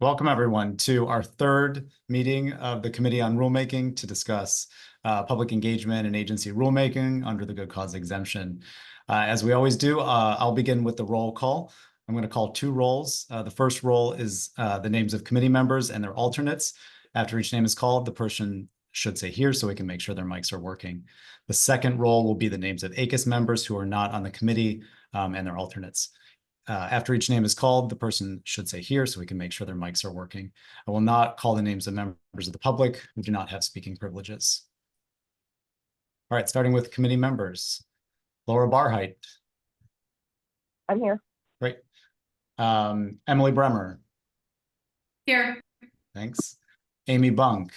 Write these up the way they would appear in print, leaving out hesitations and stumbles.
Welcome, everyone, to our third meeting of the Committee on Rulemaking to discuss public engagement and agency rulemaking under the good cause exemption. As we always do, I'll begin with the roll call. I'm going to call two rolls. The first roll is the names of committee members and their alternates. After each name is called, the person should say here so we can make sure their mics are working. The second roll will be the names of ACUS members who are not on the committee and their alternates. After each name is called, the person should say here so we can make sure their mics are working. I will not call the names of members of the public who do not have speaking privileges. All right, starting with committee members. Laura Barheit. I'm here. Great. Emily Bremer. Here. Thanks. Amy Bunk.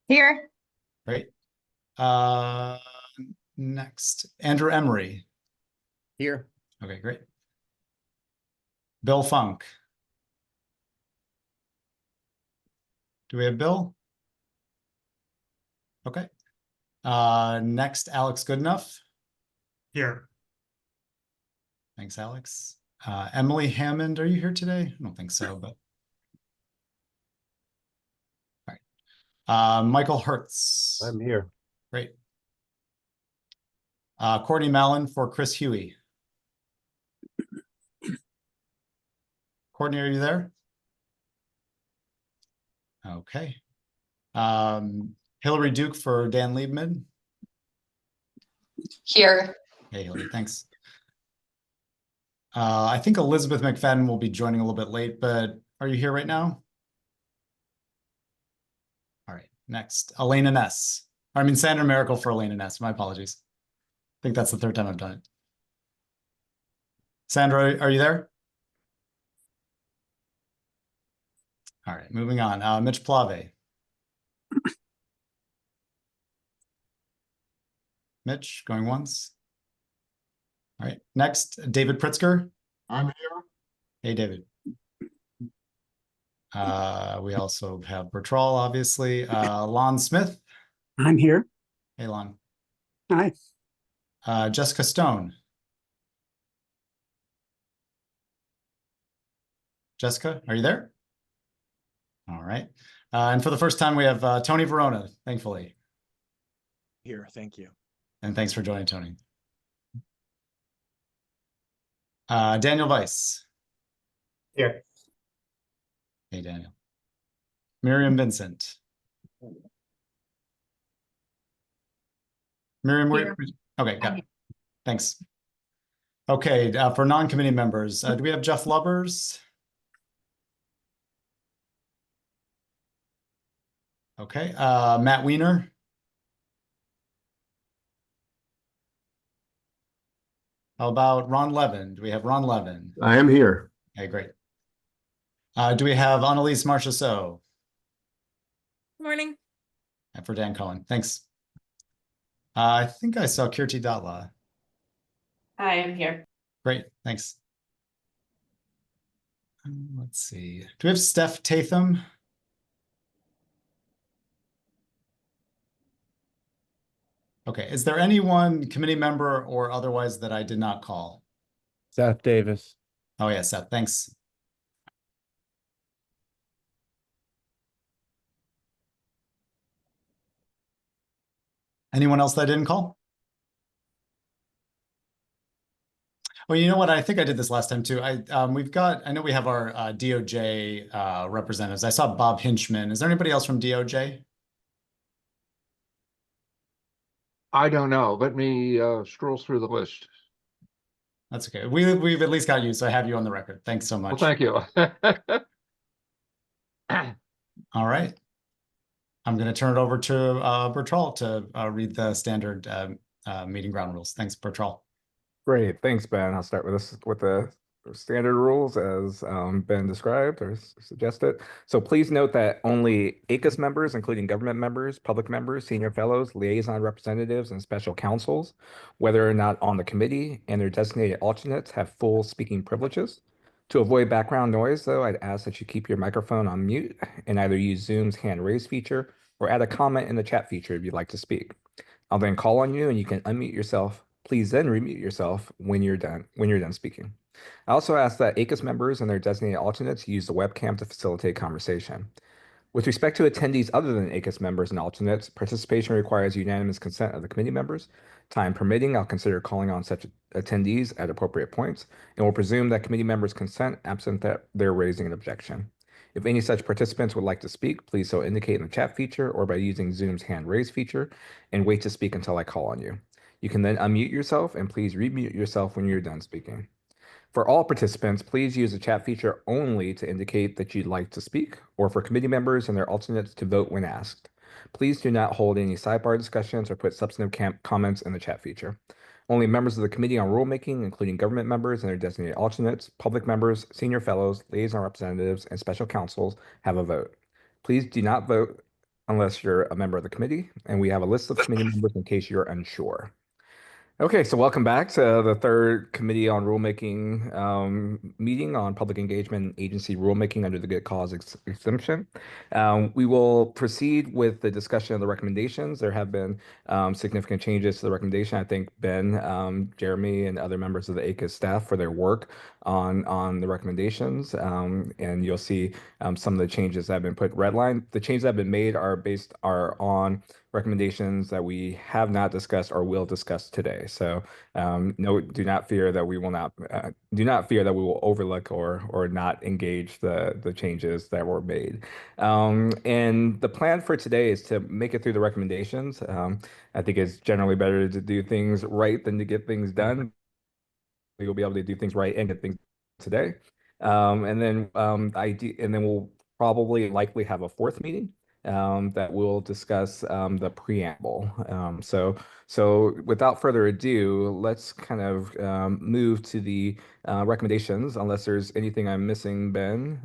Here. Great. Next, Andrew Emery. Here. Okay, great. Bill Funk. Do we have Bill? Okay. Next, Alex Goodenough. Here. Thanks, Alex. Emily Hammond, are you here today? I don't think so, but. All right. Michael Hertz. I'm here. Great. Courtney Mallon for Chris Huey. Courtney, are you there? Okay. Hillary Duke for Dan Liebman. Here. Hey, Hillary, thanks. I think Elizabeth McFadden will be joining a little bit late, but are you here right now? All right, next, Elena Ness. I mean, Sandra Miracle for Elena Ness. My apologies. I think that's the third time I've done it. Sandra, are you there? All right, moving on. Mitch Plave. Mitch, going once. All right, next, David Pritzker. I'm here. Hey, David. We also have Bertrall, obviously. Lon Smith. I'm here. Hey, Lon. Hi. Jessica Stone. Jessica, are you there? All right. And for the first time, we have Tony Verona, thankfully. Here, thank you. And thanks for joining, Tony. Daniel Weiss. Here. Hey, Daniel. Miriam Vincent. Miriam, okay, got it. Thanks. Okay, for non-committee members, do we have Jeff Lubbers? Okay, Matt Weiner. How about Ron Levin? Do we have Ron Levin? I am here. Okay, great. Do we have Annalise Marchessault? Good morning. And for Dan Cohen, thanks. I think I saw Kirti Datla. I am here. Great, thanks. Let's see. Do we have Steph Tatham? Okay, is there anyone, committee member or otherwise, that I did not call? Seth Davis. Oh yeah, Seth, thanks. Anyone else that I didn't call? Well, you know what? I think I did this last time too. I know we have our DOJ representatives. I saw Bob Hinchman. Is there anybody else from DOJ? I don't know. Let me scroll through the list. That's okay. We've at least got you, so I have you on the record. Thanks so much. Well, thank you. All right. I'm going to turn it over to Bertrall to read the standard meeting ground rules. Thanks, Bertrall. Great, thanks, Ben. I'll start with the standard rules as Ben described or suggested. So please note that only ACUS members, including government members, public members, senior fellows, liaison representatives, and special counsels, whether or not on the committee, and their designated alternates have full speaking privileges. To avoid background noise, though, I'd ask that you keep your microphone on mute and either use Zoom's hand raise feature or add a comment in the chat feature if you'd like to speak. I'll then call on you and you can unmute yourself. Please then remute yourself when you're done speaking. I also ask that ACUS members and their designated alternates use the webcam to facilitate conversation. With respect to attendees other than ACUS members and alternates, participation requires unanimous consent of the committee members. Time permitting, I'll consider calling on such attendees at appropriate points, and will presume that committee members consent absent that they're raising an objection. If any such participants would like to speak, please so indicate in the chat feature or by using Zoom's hand raise feature, and wait to speak until I call on you. You can then unmute yourself, and please remute yourself when you're done speaking. For all participants, please use the chat feature only to indicate that you'd like to speak, or for committee members and their alternates to vote when asked. Please do not hold any sidebar discussions or put substantive comments in the chat feature. Only members of the Committee on Rulemaking, including government members and their designated alternates, public members, senior fellows, liaison representatives, and special counsels have a vote. Please do not vote unless you're a member of the committee, and we have a list of committee members in case you're unsure. Okay, so welcome back to the third Committee on Rulemaking meeting on public engagement and agency rulemaking under the good cause exemption. We will proceed with the discussion of the recommendations. There have been significant changes to the recommendation. I thank Ben, Jeremy, and other members of the ACUS staff for their work on the recommendations. And you'll see some of the changes that have been put redline. The changes that have been made are on recommendations that we have not discussed or will discuss today. So no, do not fear that we will not overlook or not engage the changes that were made. And the plan for today is to make it through the recommendations. I think it's generally better to do things right than to get things done. You'll be able to do things right and get things today. And then we'll probably likely have a fourth meeting that will discuss the preamble. So without further ado, let's kind of move to the recommendations, unless there's anything I'm missing, Ben,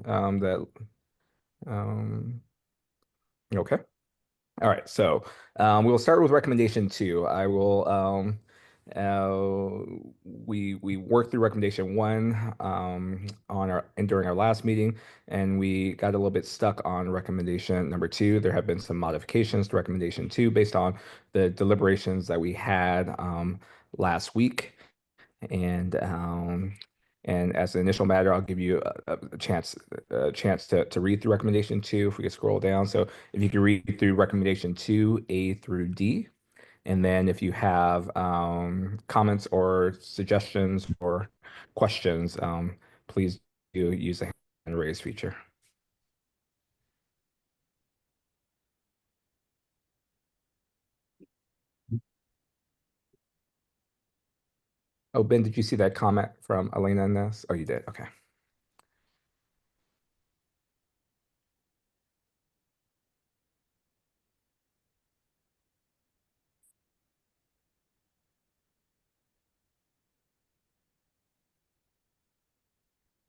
okay. All right, so we'll start with recommendation 2. I will we worked through recommendation 1 during our last meeting, and we got a little bit stuck on recommendation number 2. There have been some modifications to recommendation 2 based on the deliberations that we had last week, and as an initial matter, I'll give you a chance to read through recommendation 2. If we could scroll down, so if you can read through recommendation 2 A through D. And then if you have comments or suggestions or questions, please do use the hand raise feature. Oh, Ben, did you see that comment from Elena in this? Oh, you did. Okay.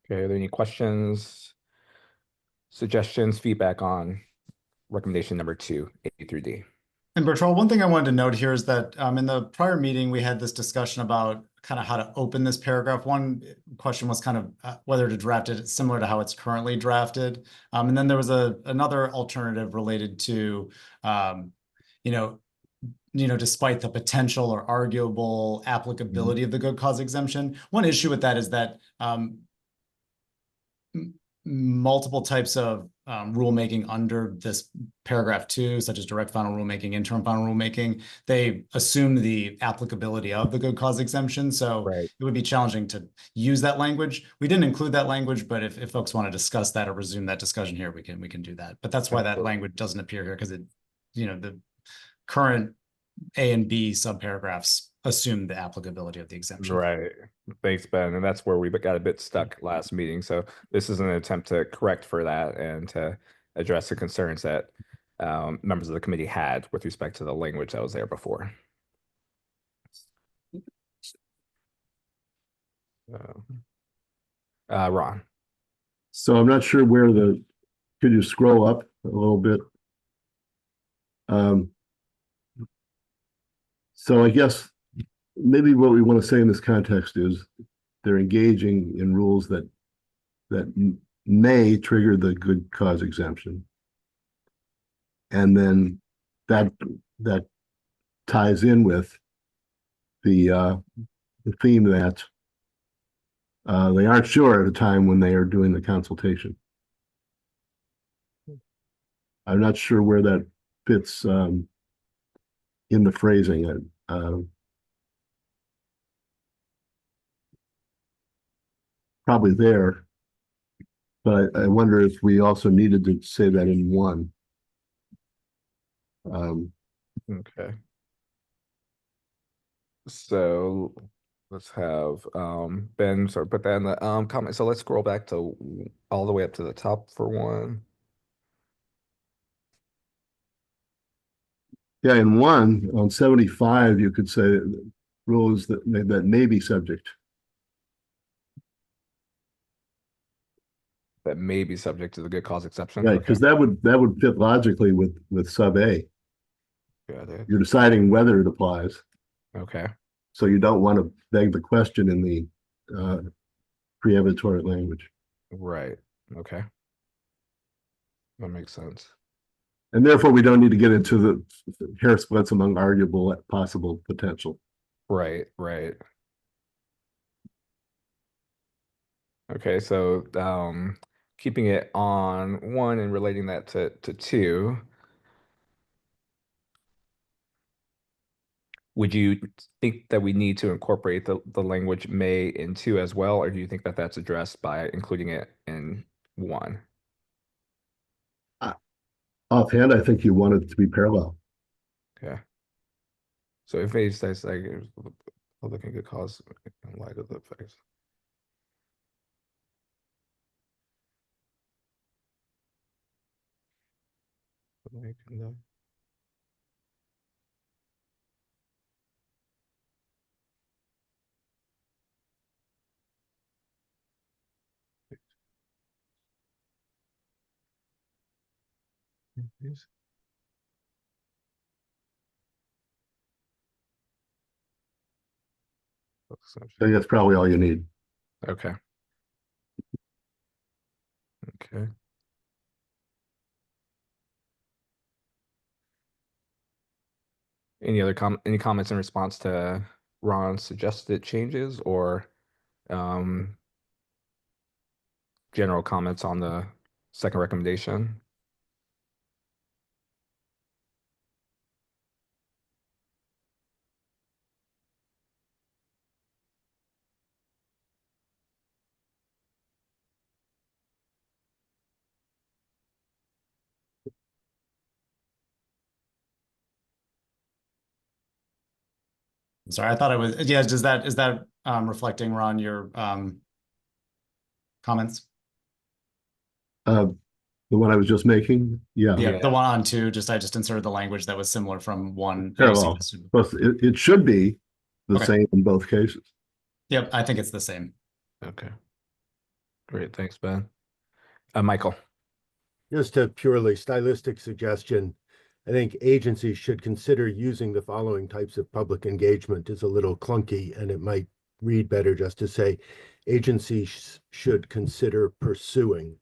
Okay, are there any questions, suggestions, feedback on recommendation number 2, A through D? And Bertrand, one thing I wanted to note here is that in the prior meeting, we had this discussion about kind of how to open this paragraph. One question was kind of whether to draft it similar to how it's currently drafted. And then there was another alternative related to, despite the potential or arguable applicability of the good cause exemption. One issue with that is that multiple types of rulemaking under this paragraph 2, such as direct final rulemaking, interim final rulemaking, they assume the applicability of the good cause exemption. So It would be challenging to use that language. We didn't include that language, but if folks want to discuss that or resume that discussion here, we can do that. But that's why that language doesn't appear here, because the current A and B subparagraphs assume the applicability of the exemption. Right. Thanks, Ben. And that's where we got a bit stuck last meeting. So this is an attempt to correct for that and to address the concerns that members of the committee had with respect to the language that was there before. Ron. So I'm not sure where could you scroll up a little bit? So I guess maybe what we want to say in this context is they're engaging in rules that may trigger the good cause exemption. And then that ties in with the theme that They aren't sure at the time when they are doing the consultation. I'm not sure where that fits in the phrasing. Probably there, but I wonder if we also needed to say that in one. Okay. So let's have Ben sort of put that in the comment. So let's scroll back to all the way up to the top for one. Yeah, in one, on 75, you could say rules that may be subject. That may be subject to the good cause exception. Right, Okay. because that would fit logically with sub A. Got it. You're deciding whether it applies, Okay. so you don't want to beg the question in the preambulatory language. Right. Okay. That makes sense. And therefore, we don't need to get into the hair splits among arguable possible potential. Right, right. Okay, so keeping it on one and relating that to two. Would you think that we need to incorporate the language may in two as well, or do you think that that's addressed by including it in one? Offhand, I think you want it to be parallel. Okay. So if it says like public and good cause in light of the effects. I think that's probably all you need. Okay. Okay. Any comments in response to Ron's suggested changes or general comments on the second recommendation? Sorry, I thought it was, yeah, is that reflecting, Ron, your comments? The one I was just making, yeah. Yeah, Yeah. the one on two, I just inserted the language that was similar from one. Parallel. Plus, it should be the Okay. same in both cases. Yep, I think it's the same. Okay. Great, thanks, Ben. Michael. Just a purely stylistic suggestion. I think agencies should consider using the following types of public engagement. Is a little clunky, and it might read better just to say agencies should consider pursuing.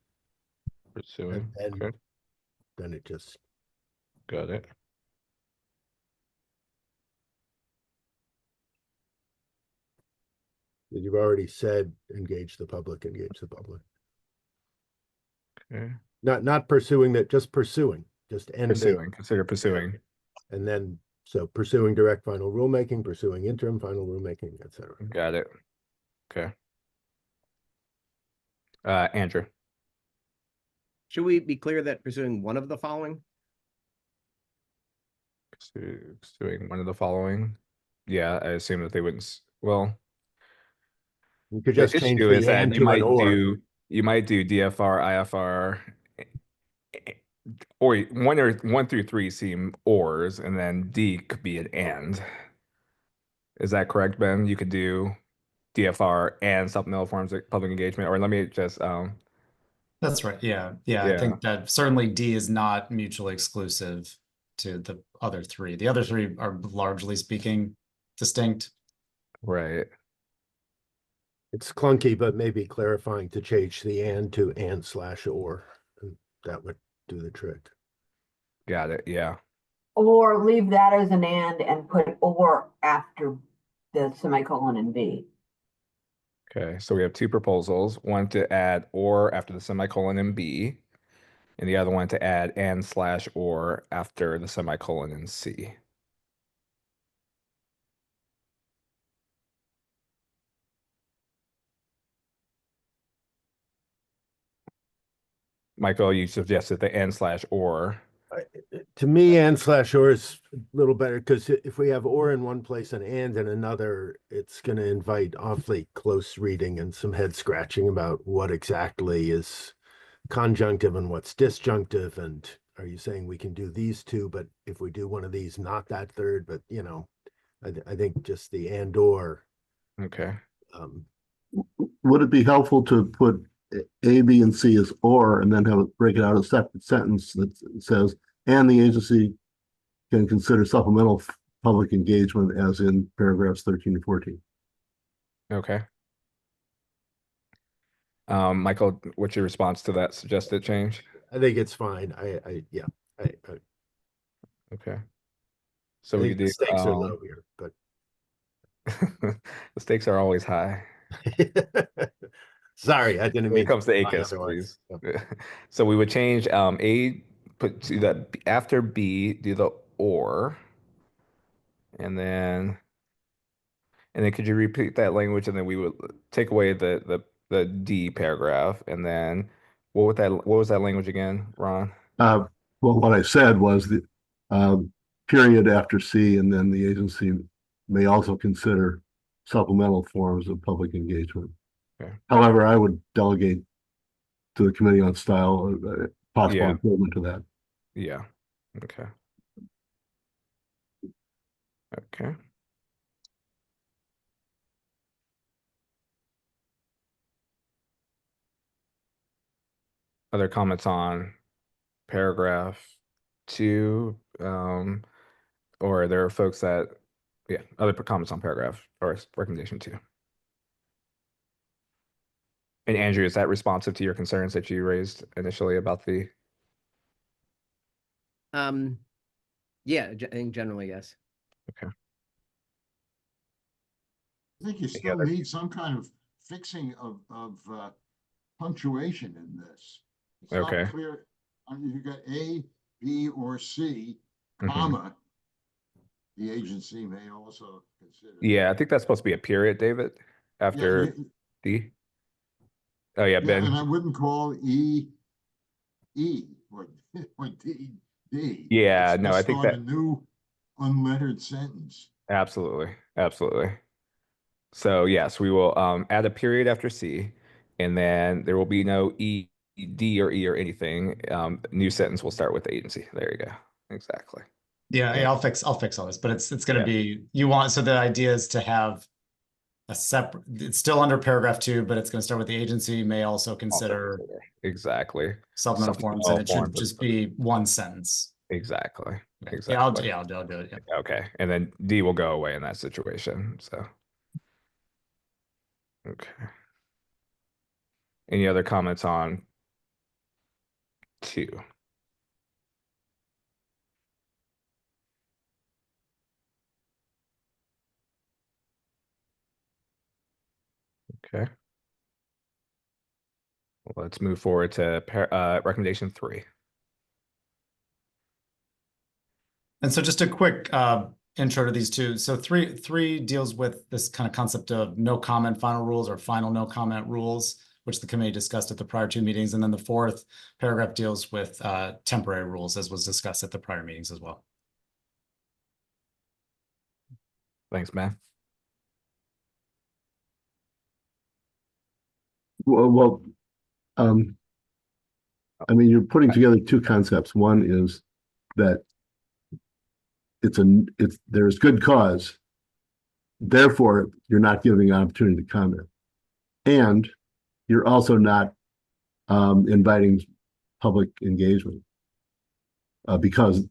Pursuing. And Okay, then it just, got it. you've already said engage the public, engage the public. Okay. Not pursuing that, just pursuing, just ending. Pursuing, consider pursuing. And then, so pursuing direct final rulemaking, pursuing interim final rulemaking, etc. Got it. Okay. Andrew. Should we be clear that pursuing one of the following? Pursuing one of the following. Yeah, I assume that they wouldn't. Well, You could the just change issue is the that and you to an might or. you might do DFR, IFR, or one through three seem ors, and then D could be an and. Is that correct, Ben? You could do DFR and supplemental forms of public engagement, or let me just That's right. Yeah. I Yeah. think that certainly D is not mutually exclusive to the other three. The other three are largely speaking distinct. right. It's clunky, but maybe clarifying to change the and to and/or, and that would do the trick. Got it. Yeah. Or leave that as an and put or after the semicolon and B. Okay, so we have two proposals, one to add or after the semicolon in B, and the other one to add and/or after the semicolon in C. Michael, you suggested the and/or. To me, and/or is a little better because if we have or in one place and in another, it's going to invite awfully close reading and some head scratching about what exactly is conjunctive and what's disjunctive. And are you saying we can do these two, but if we do one of these, not that third? But I think just the and or. Okay. Would it be helpful to put A, B, and C as or, and then have it break it out a separate sentence that says, and the agency can consider supplemental public engagement as in paragraphs 13 and 14. Okay. Michael, what's your response to that suggested change? I think it's fine. Yeah. Okay. So I we think could the do stakes are low here, but the stakes are always high. sorry, I didn't When mean it comes to imply ACUS, otherwise. please. So we would change A, put to the after B, do the or, and then could you repeat that language? And then we would take away the D paragraph, and then what was that language again, Ron? Well, what I said was the period after C, and then the agency may also consider supplemental forms of public engagement. Okay. However, I would delegate to the Committee on Style possible Yeah. improvement to that. Yeah. Okay. Okay. Other comments on paragraph 2? Or are there folks that, yeah, other comments on paragraph or recommendation 2? And Andrew, is that responsive to your concerns that you raised initially about the? Yeah, I think generally, yes. Okay. I think you still need some kind of fixing of punctuation in this. It's Okay. not clear. I mean, you got A, B, or C, Mhm. comma. The agency may also consider. Yeah, I think that's supposed to be a period, David, after D. Oh yeah, Yeah, Ben. and I wouldn't call E or D. Yeah, Let's no, I think start that a new unlettered sentence. absolutely. So yes, we will add a period after C, and then there will be no E, D, or E or anything. New sentence will start with the agency. There you go. Exactly. Yeah, I'll fix all this, but it's going to Yeah. be, so the idea is to have a separate, it's still under paragraph 2, but it's going to start with the agency may also consider exactly supplemental forms, and it should forms of- just be one sentence. Exactly. Okay. Exactly. Yeah, I'll do it. Yeah. Okay, and then D will go away in that situation. So, okay. Any other comments on 2? Okay. Let's move forward to recommendation 3. And so just a quick intro to these two. So three deals with this kind of concept of no comment final rules or final no comment rules, which the committee discussed at the prior 2 meetings. And then the 4th paragraph deals with temporary rules, as was discussed at the prior meetings as well. Thanks, man. Well, I mean, you're putting together 2 concepts. One is that there's good cause. Therefore, you're not giving an opportunity to comment. And you're also not inviting public engagement because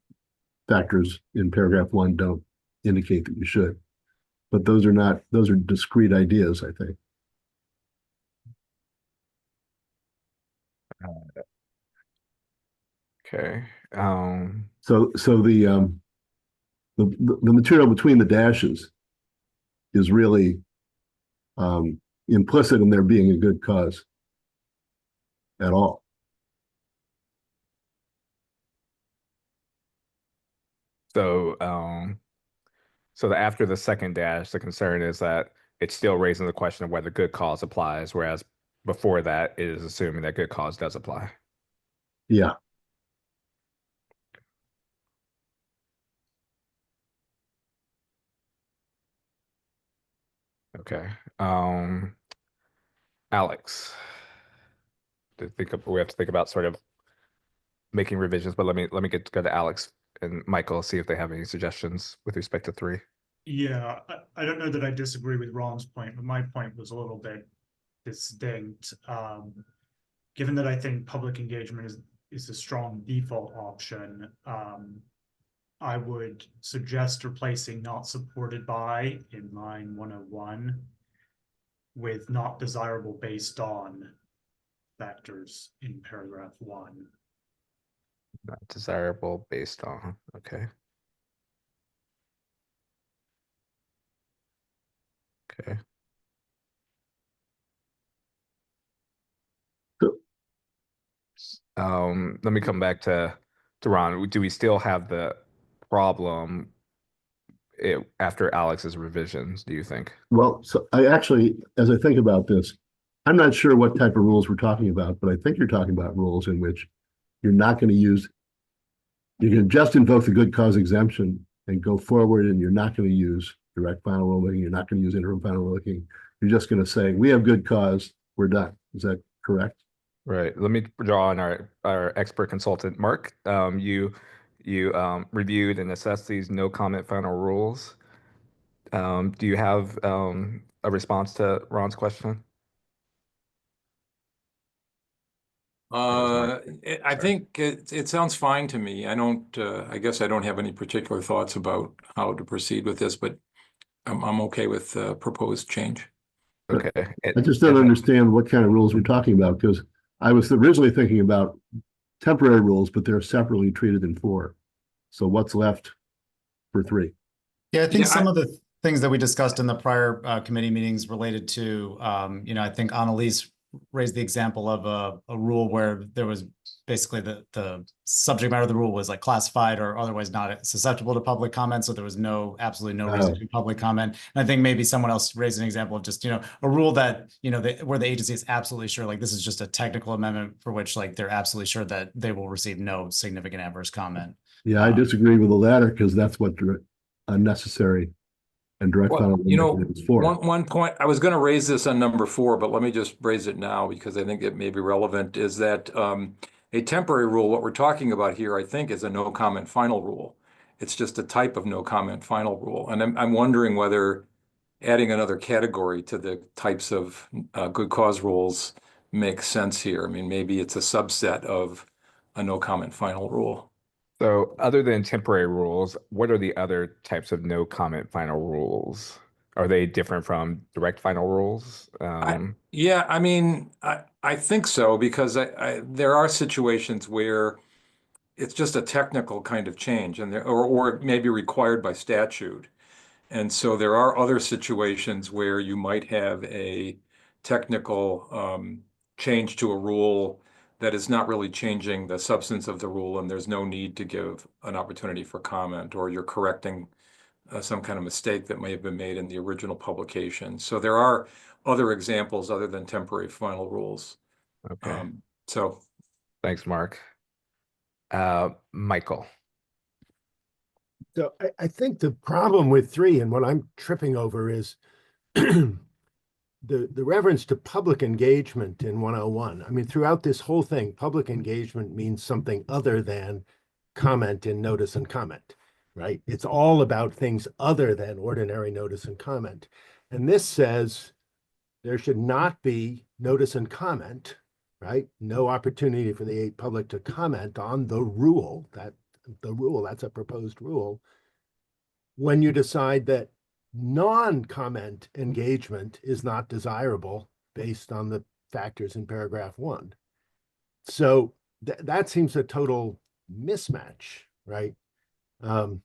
factors in paragraph 1 don't indicate that you should. But those are discrete ideas, I think. Okay. So the material between the dashes is really implicit in there being a good cause at all. So, after the second dash, the concern is that it's still raising the question of whether good cause applies, whereas before that, it is assuming that good cause does apply. Yeah. Okay. Alex, we have to think about sort of making revisions, but let me go to Alex and Michael, see if they have any suggestions with respect to 3. Yeah, I don't know that I disagree with Ron's point, but my point was a little bit distinct. Given that I think public engagement is a strong default option, I would suggest replacing not supported by in line 101 with not desirable based on factors in paragraph 1. Not desirable based on, okay. Okay. Let me come back to Ron. Do we still have the problem after Alex's revisions, do you think? Well, so I actually, as I think about this, I'm not sure what type of rules we're talking about, but I think you're talking about rules in which you're not going to use, you can just invoke the good cause exemption and go forward, and you're not going to use direct final rulemaking, you're not going to use interim final rulemaking. You're just going to say, we have good cause, we're done. Is that correct? Right. Let me draw on our expert consultant, Mark. You reviewed and assessed these no comment final rules. Do you have a response to Ron's question? I think it sounds fine to me. I don't, I guess I don't have any particular thoughts about how to proceed with this, but I'm okay with proposed change. Okay. I just don't understand what kind of rules we're talking about, because I was originally thinking about temporary rules, but they're separately treated in 4. So what's left for 3? Yeah, I think some of the things that we discussed in the prior committee meetings related to, I think Annalise raised the example of a rule where there was basically the subject matter of the rule was like classified or otherwise not susceptible to public comment. So there was absolutely no reason to public comment. And I think maybe someone else raised an example of just, a rule that, where the agency is absolutely sure, like this is just a technical amendment for which like they're absolutely sure that they will receive no significant adverse comment. Yeah, I disagree with the latter, because that's what unnecessary and direct final rulemaking is for. One point, I was going to raise this on number 4, but let me just raise it now because I think it may be relevant, is that a temporary rule, what we're talking about here, I think, is a no comment final rule. It's just a type of no comment final rule. And I'm wondering whether adding another category to the types of good cause rules makes sense here. I mean, maybe it's a subset of a no comment final rule. So other than temporary rules, what are the other types of no comment final rules? Are they different from direct final rules? Yeah, I mean, I think so, because there are situations where it's just a technical kind of change, and or maybe required by statute. And so there are other situations where you might have a technical change to a rule that is not really changing the substance of the rule, and there's no need to give an opportunity for comment, or you're correcting some kind of mistake that may have been made in the original publication. So there are other examples other than temporary final rules. Okay. So thanks, Mark. Michael. So I think the problem with 3 and what I'm tripping over is the reference to public engagement in 101. I mean, throughout this whole thing, public engagement means something other than comment in notice and comment, right? It's all about things other than ordinary notice and comment. And this says there should not be notice and comment, right? No opportunity for the public to comment on the rule, that's a proposed rule, when you decide that non-comment engagement is not desirable based on the factors in paragraph 1. So that seems a total mismatch, right? Okay.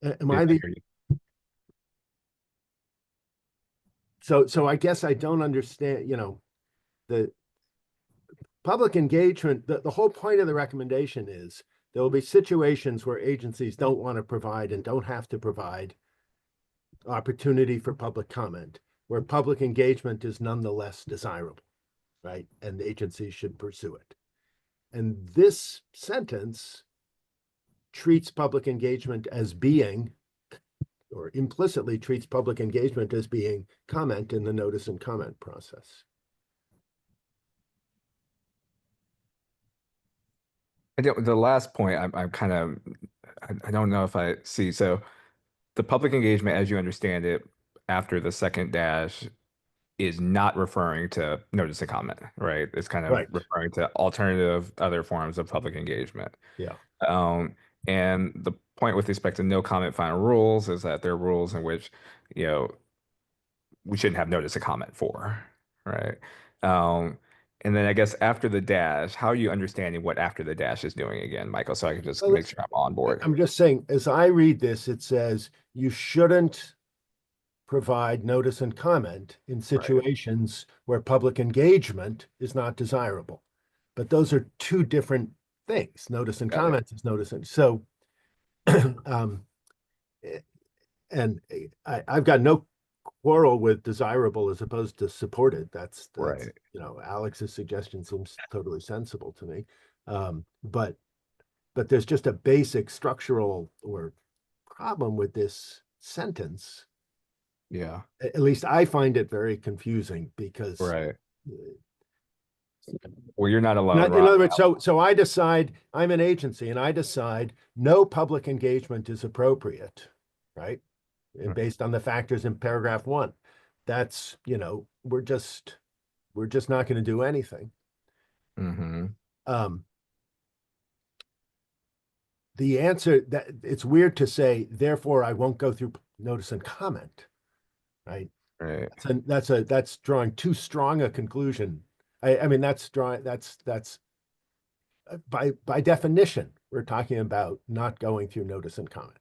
Am I the So I guess I don't understand, the public engagement, the whole point of the recommendation is there will be situations where agencies don't want to provide and don't have to provide opportunity for public comment, where public engagement is nonetheless desirable, right? And agencies should pursue it. And this sentence treats public engagement as being, or implicitly treats public engagement as being comment in the notice and comment process. The last point, I'm kind of, I don't know if I see. So the public engagement, as you understand it, after the second dash is not referring to notice and comment, right? It's kind of Right. referring to alternative other forms of public engagement. Yeah. And the point with respect to no comment final rules is that there are rules in which, we shouldn't have notice and comment for, right? And then I guess after the dash, how are you understanding what after the dash is doing again, Michael? So I can just make sure I'm on board. I'm just saying, as I read this, it says you shouldn't provide notice and comment in situations where public engagement is not desirable. But those are two different things. Notice and comment is notice. And so, and I've got no quarrel with desirable as opposed to supported. That's right. Alex's suggestion seems totally sensible to me. But there's just a basic structural or problem with this sentence. Yeah. At least I find it very confusing because well, you're not alone. in other words, so I decide I'm an agency and I decide no public engagement is appropriate, right? And based on the factors in paragraph 1, that's, we're just not going to do anything. The answer that it's weird to say, therefore I won't go through notice and comment, right? Right. That's drawing too strong a conclusion. I mean, that's by definition, we're talking about not going through notice and comment.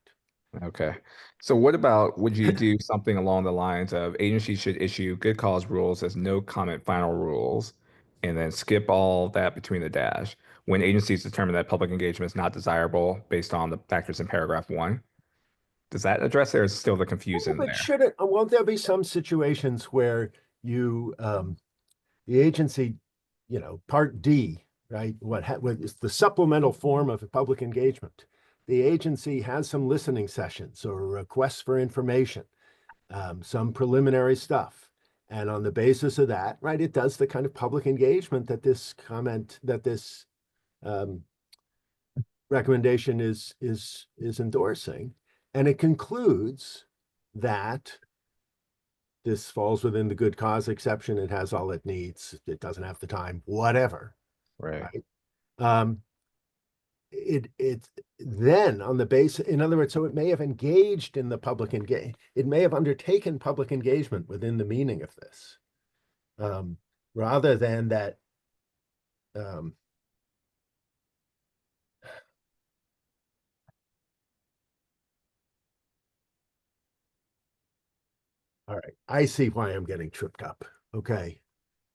Okay. So what about, would you do something along the lines of agencies should issue good cause rules as no comment final rules, and then skip all that between the dash when agencies determine that public engagement is not desirable based on the factors in paragraph 1? Does that address there? Is still the confusion there? Shouldn't, won't there be some situations where you, the agency, part D, right? What is the supplemental form of public engagement? The agency has some listening sessions or requests for information, some preliminary stuff. And on the basis of that, right, it does the kind of public engagement that this recommendation is endorsing. And it concludes that this falls within the good cause exception. It has all it needs. It doesn't have the time, whatever. Right. It then on the base, in other words, so it may have engaged in the public engagement. It may have undertaken public engagement within the meaning of this, rather than that. All right, I see why I'm getting tripped up. Okay,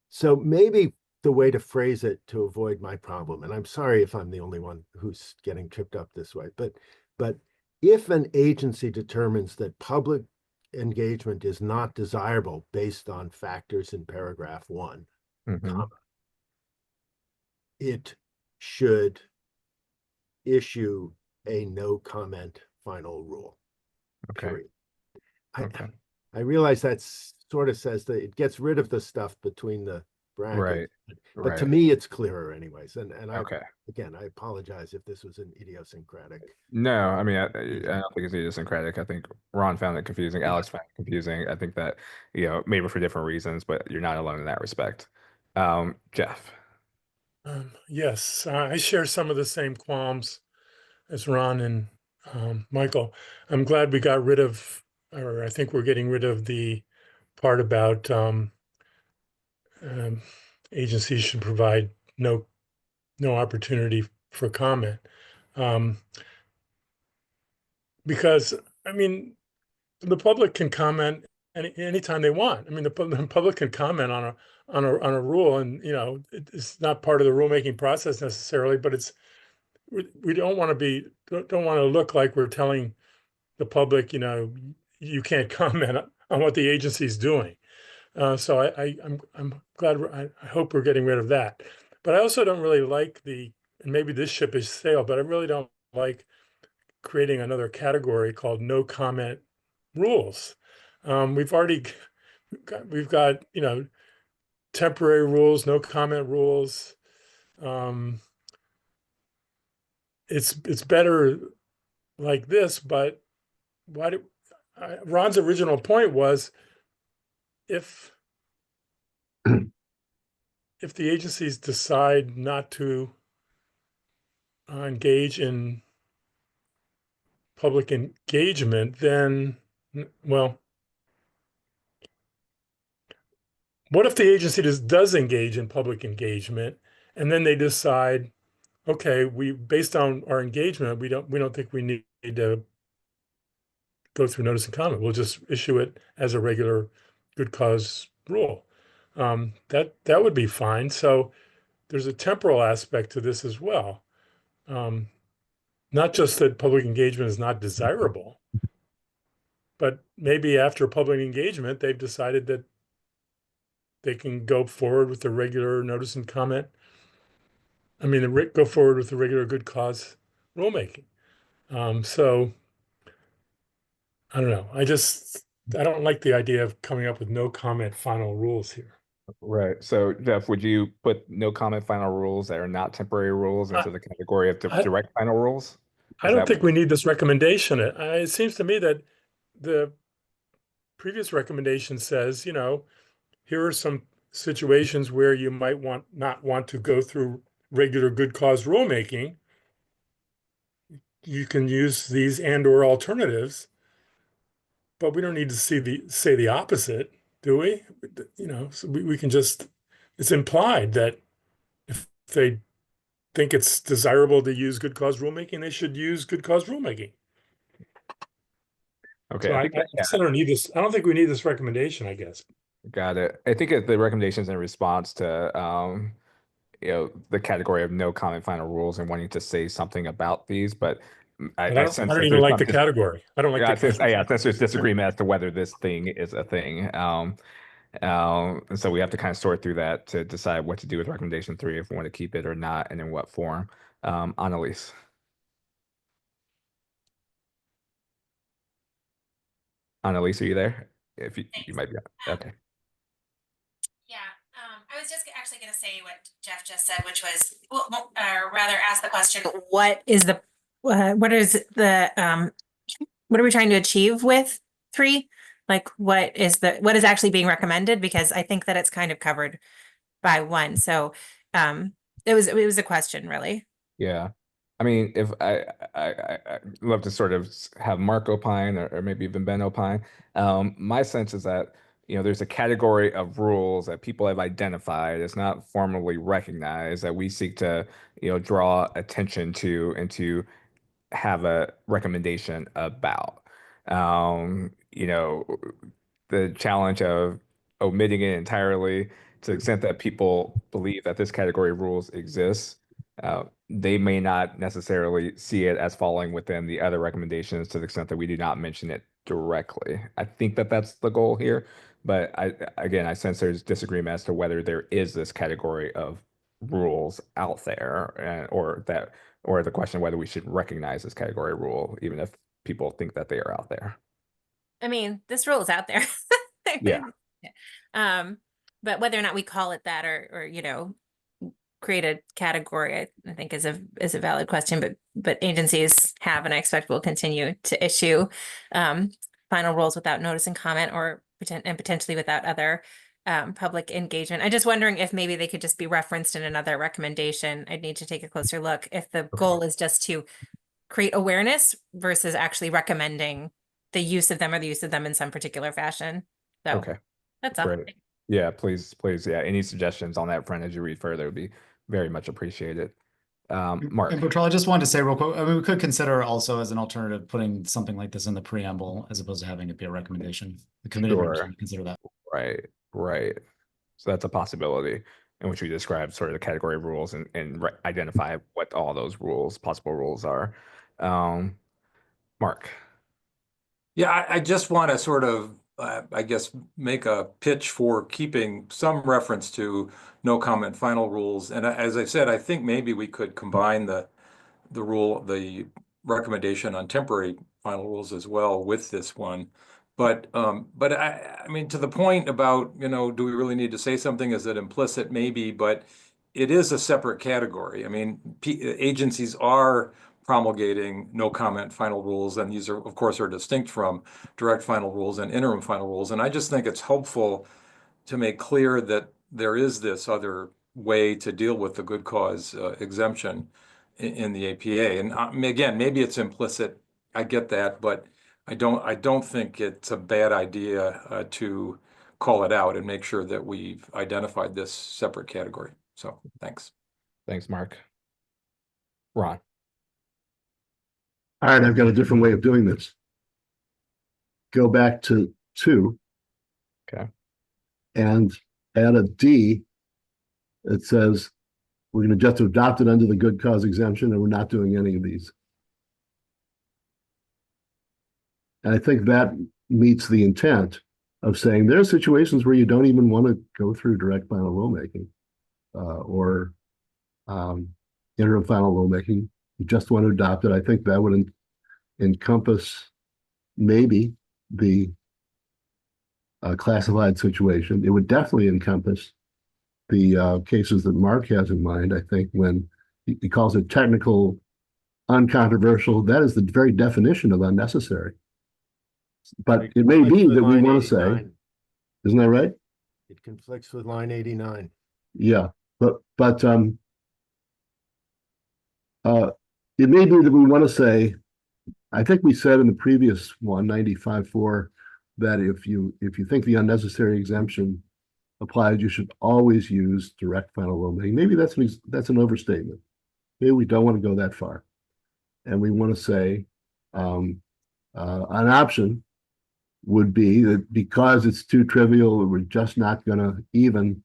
so maybe the way to phrase it to avoid my problem, and I'm sorry if I'm the only one who's getting tripped up this way, but if an agency determines that public engagement is not desirable based on factors in paragraph 1, it should issue a no comment final rule. Okay. I realize that sort of says that it gets rid of the stuff between the brackets, but to me it's clearer anyways. And again, I apologize if this was an idiosyncratic. No, I mean, I don't think it's idiosyncratic. I think Ron found it confusing. Alex found it confusing. I think that, maybe for different reasons, but you're not alone in that respect. Jeff. Yes, I share some of the same qualms as Ron and Michael. I'm glad we got rid of, or I think we're getting rid of the part about agencies should provide no opportunity for comment. Because, I mean, the public can comment anytime they want. I mean, the public can comment on a rule, and it's not part of the rulemaking process necessarily, but we don't want to look like we're telling the public, you can't comment on what the agency's doing. So I'm glad I hope we're getting rid of that. But I also don't really like and maybe this ship is sailed, but I really don't like creating another category called no comment rules. We've got temporary rules, no comment rules. It's better like this, but Ron's original point was if the agencies decide not to engage in public engagement, then, well, what if the agency does engage in public engagement, and then they decide, okay, based on our engagement, we don't think we need to go through notice and comment. We'll just issue it as a regular good cause rule. That would be fine. So there's a temporal aspect to this as well. Not just that public engagement is not desirable, but maybe after public engagement, they've decided that they can go forward with the regular notice and comment. I mean, go forward with the regular good cause rulemaking. So I don't know. I don't like the idea of coming up with no comment final rules here. Right. So Jeff, would you put no comment final rules that are not temporary rules into the category of direct final rules? I don't think we need this recommendation. It seems to me that the previous recommendation says, here are some situations where you might not want to go through regular good cause rulemaking. You can use these and/or alternatives, but we don't need to say the opposite, do we? So we can just, it's implied that if they think it's desirable to use good cause rulemaking, they should use good cause rulemaking. Okay. So I don't need this. I don't think we need this recommendation, I guess. Got it. I think the recommendations in response to the category of no comment final rules and wanting to say something about these, but I don't even like the category. I don't like the category. Yeah, since there's disagreement as to whether this thing is a thing. And so we have to kind of sort through that to decide what to do with recommendation 3, if we want to keep it or not, and in what form. Annalise. Annalise, are you there? If you might be. Okay. Yeah, I was just actually going to say what Jeff just said, which was, or rather ask the question, what are we trying to achieve with 3? Like, what is actually being recommended? Because I think that it's kind of covered by 1. So it was a question, really. Yeah. I mean, if I love to sort of have Mark opine or maybe even Ben opine. My sense is that, there's a category of rules that people have identified. It's not formally recognized that we seek to, draw attention to and to have a recommendation about. The challenge of omitting it entirely to the extent that people believe that this category of rules exists. They may not necessarily see it as falling within the other recommendations to the extent that we do not mention it directly. I think that that's the goal here, but I sense there's disagreement as to whether there is this category of rules out there, or the question whether we should recognize this category rule, even if people think that they are out there. I mean, this rule is out there. Yeah. But whether or not we call it that or create a category, I think is a valid question, but agencies have, and I expect will continue to issue final rules without notice and comment, or potentially without other public engagement. I'm just wondering if maybe they could just be referenced in another recommendation. I'd need to take a closer look if the goal is just to create awareness versus actually recommending the use of them or the use of them in some particular fashion. So Okay. that's all. Great. Yeah, please. Yeah. Any suggestions on that front as you read further would be very much appreciated. Mark. And Bertrand, I just wanted to say real quick, I mean, we could consider also as an alternative, putting something like this in the preamble as opposed to having it be a recommendation. The committee members Sure. can consider that. Right, right. So that's a possibility in which we describe sort of the category of rules and identify what all those rules, possible rules are. Mark. Yeah, I just want to sort of, I guess, make a pitch for keeping some reference to no comment final rules. And as I said, I think maybe we could combine the recommendation on temporary final rules as well with this one. But I mean, to the point about, do we really need to say something? Is it implicit? Maybe, but it is a separate category. I mean, agencies are promulgating no comment final rules, and these are, of course, are distinct from direct final rules and interim final rules. And I just think it's helpful to make clear that there is this other way to deal with the good cause exemption in the APA. And again, maybe it's implicit. I get that, but I don't think it's a bad idea to call it out and make sure that we've identified this separate category. So thanks. Thanks, Mark. Ron. All right, I've got a different way of doing this. Go back to 2. Okay. And add a D that says we're going to just adopt it under the good cause exemption, and we're not doing any of these. And I think that meets the intent of saying there are situations where you don't even want to go through direct final rulemaking or interim final rulemaking. You just want to adopt it. I think that would encompass maybe the classified situation. It would definitely encompass the cases that Mark has in mind. I think when he calls it technical, uncontroversial, that is the very definition of unnecessary. But it may be that we want to say, isn't that right? It conflicts with line 89. Yeah, but it may be that we want to say, I think we said in the previous one, 95.4, that if you think the unnecessary exemption applies, you should always use direct final rulemaking. Maybe that's an overstatement. Maybe we don't want to go that far, and we want to say an option would be that because it's too trivial, we're just not going to even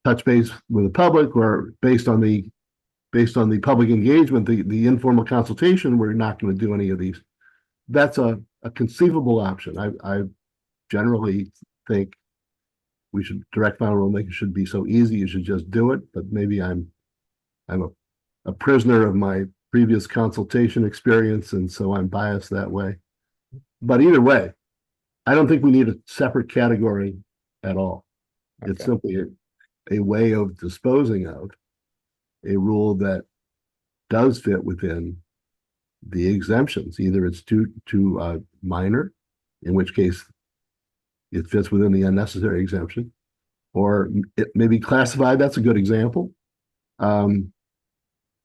touch base with the public, or based on the public engagement, the informal consultation, we're not going to do any of these. That's a conceivable option. I generally think direct final rulemaking should be so easy, you should just do it, but maybe I'm a prisoner of my previous consultation experience, and so I'm biased that way. But either way, I don't think we need a separate category at all. Okay. It's simply a way of disposing of a rule that does fit within the exemptions. Either it's too minor, in which case it fits within the unnecessary exemption, or it may be classified. That's a good example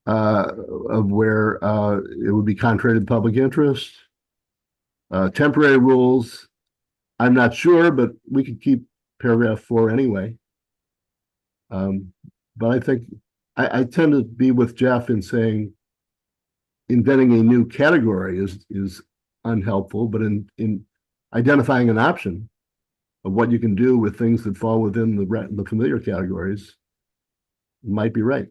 of where it would be contrary to the public interest. Temporary rules, I'm not sure, but we could keep paragraph 4 anyway. But I think I tend to be with Jeff in saying inventing a new category is unhelpful, but in identifying an option of what you can do with things that fall within the familiar categories might be right.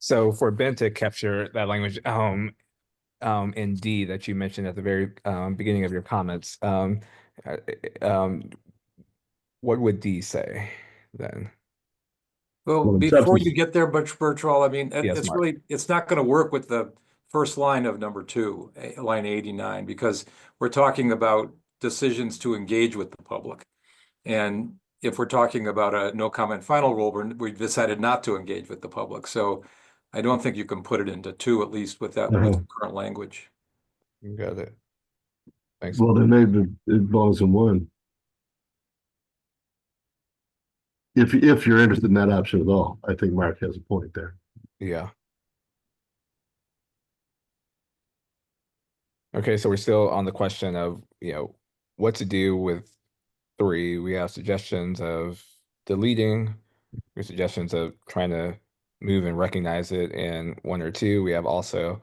So for Ben to capture that language in D that you mentioned at the very beginning of your comments, what would D say then? Well, before you get there, Bertrand, I mean, yes, it's not going to work with the first line of number 2, line 89, because we're talking about decisions to engage with the public. And if we're talking about a no comment final rule, we've decided not to engage with the public. So I don't think you can put it into 2, at least with that with current language. You got it. Thanks. Well, then maybe it belongs in 1. If you're interested in that option at all, I think Mark has a point there. Yeah. Okay, so we're still on the question of, what to do with 3, we have suggestions of deleting, we have suggestions of trying to move and recognize it in 1 or 2. We have also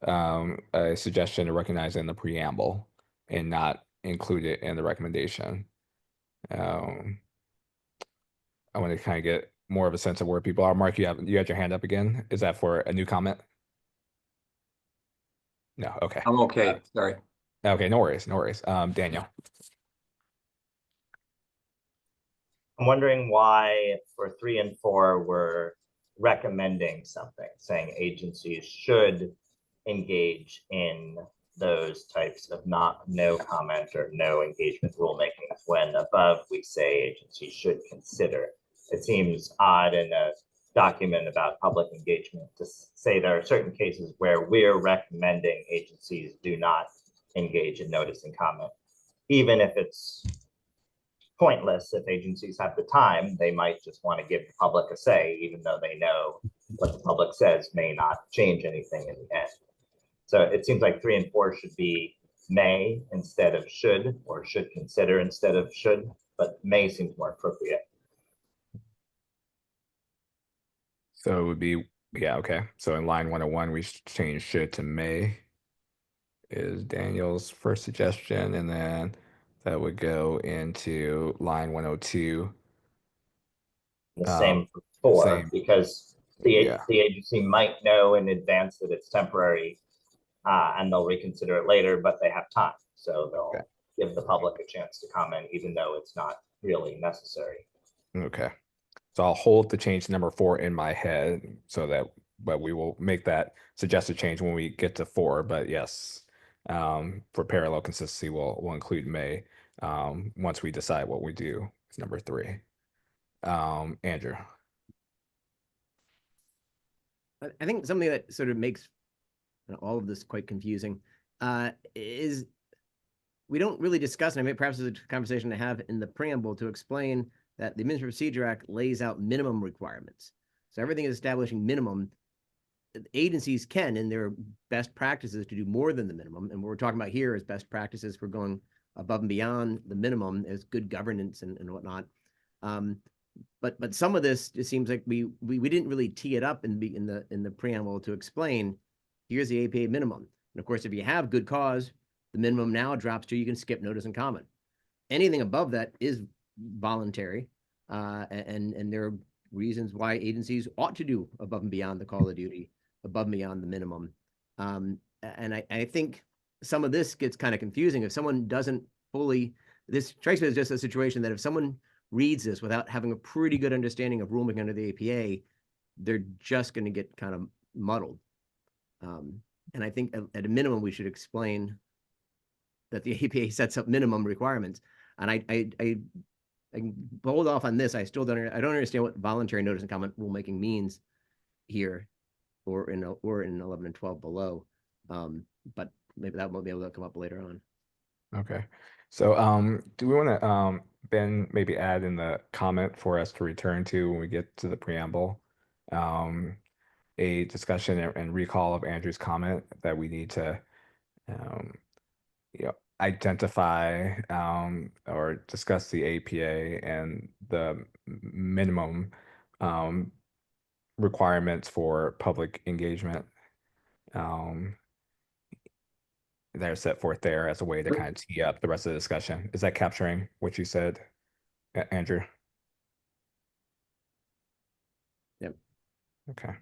a suggestion to recognize it in the preamble and not include it in the recommendation. I want to kind of get more of a sense of where people are. Mark, you had your hand up again. Is that for a new comment? No, okay. I'm okay, sorry. Okay, no worries, no worries. Daniel. I'm wondering why for 3 and 4, we're recommending something, saying agencies should engage in those types of no comment or no engagement rulemaking, when above we say agencies should consider. It seems odd in a document about public engagement to say there are certain cases where we're recommending agencies do not engage in notice and comment, even if it's pointless. If agencies have the time, they might just want to give the public a say, even though they know what the public says may not change anything in the end. So it seems like 3 and 4 should be may instead of should, or should consider instead of should, but may seems more appropriate. So it would be, yeah, okay. So in line 101, we change should to may is Daniel's first suggestion, and then that would go into line 102. The same for 4, same. because the agency might know in advance that it's temporary, and they'll reconsider it later, but they have time. So they'll give the public a chance to comment, even though it's not really necessary. Okay. So I'll hold the change number 4 in my head so that, but we will make that suggested change when we get to 4. But yes, for parallel consistency, we'll include may once we decide what we do with number 3. Andrew. I think something that sort of makes all of this quite confusing is we don't really discuss, and I mean, perhaps it's a conversation to have in the preamble to explain that the Administrative Procedure Act lays out minimum requirements. So everything is establishing minimum. Agencies can, in their best practices, to do more than the minimum. And what we're talking about here is best practices for going above and beyond the minimum as good governance and whatnot. But some of this, it seems like we didn't really tee it up in the preamble to explain, here's the APA minimum. And of course, if you have good cause, the minimum now drops to you can skip notice and comment. Anything above that is voluntary, and there are reasons why agencies ought to do above and beyond the call of duty, above and beyond the minimum. And I think some of this gets kind of confusing if someone doesn't fully. This strikes me as just a situation that if someone reads this without having a pretty good understanding of rulemaking under the APA, they're just going to get kind of muddled. And I think at a minimum, we should explain that the APA sets up minimum requirements. And I can hold off on this. I don't understand what voluntary notice and comment rulemaking means here, or in 11 and 12 below. But maybe that won't be able to come up later on. Okay. So do we want to Ben maybe add in the comment for us to return to when we get to the preamble, a discussion and recall of Andrew's comment that we need to identify or discuss the APA and the minimum requirements for public engagement that are set forth there as a way to kind of tee up the rest of the discussion. Is that capturing what you said, Andrew? Yep. Okay.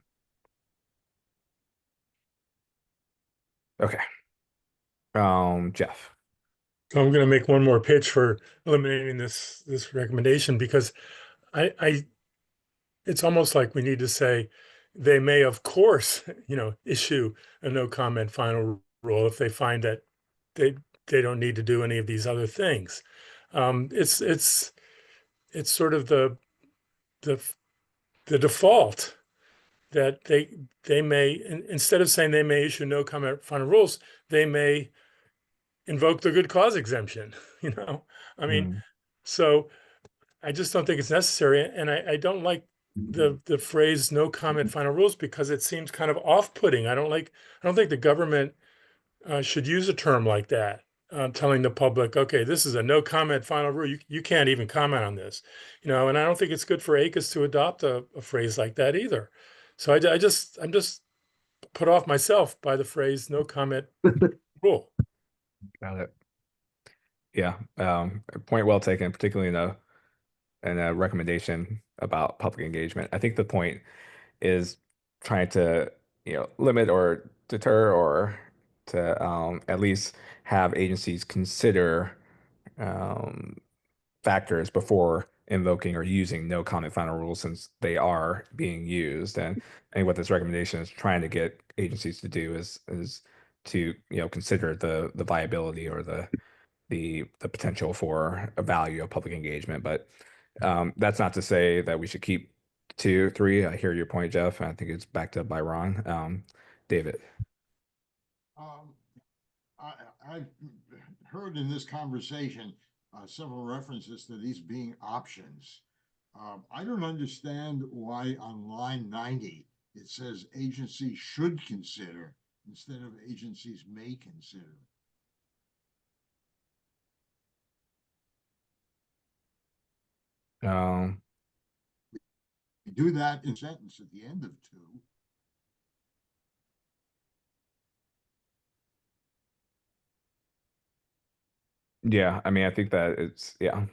Okay. Jeff. So I'm going to make one more pitch for eliminating this recommendation, because it's almost like we need to say they may, of course, issue a no comment final rule if they find that they don't need to do any of these other things. It's sort of the default that they may, instead of saying they may issue no comment final rules, they may invoke the good cause exemption. I mean, so I just don't think it's necessary, and I don't like the phrase no comment final rules, because it seems kind of off-putting. I don't think the government should use a term like that. telling the public, okay, this is a no comment final rule. You can't even comment on this, and I don't think it's good for ACUS to adopt a phrase like that either. So I'm just put off myself by the phrase no comment rule. Got it. Yeah, point well taken, particularly in a recommendation about public engagement. I think the point is trying to, limit or deter or to at least have agencies consider factors before invoking or using no comment final rules, since they are being used. And what this recommendation is trying to get agencies to do is to consider the viability or the potential for a value of public engagement. But that's not to say that we should keep 2, 3. I hear your point, Jeff. I think it's backed up by Ron. David. I've heard in this conversation several references to these being options. I don't understand why on line 90 it says agencies should consider instead of agencies may consider. You do that in sentence at the end of 2. Yeah, I mean, I think that it's yeah.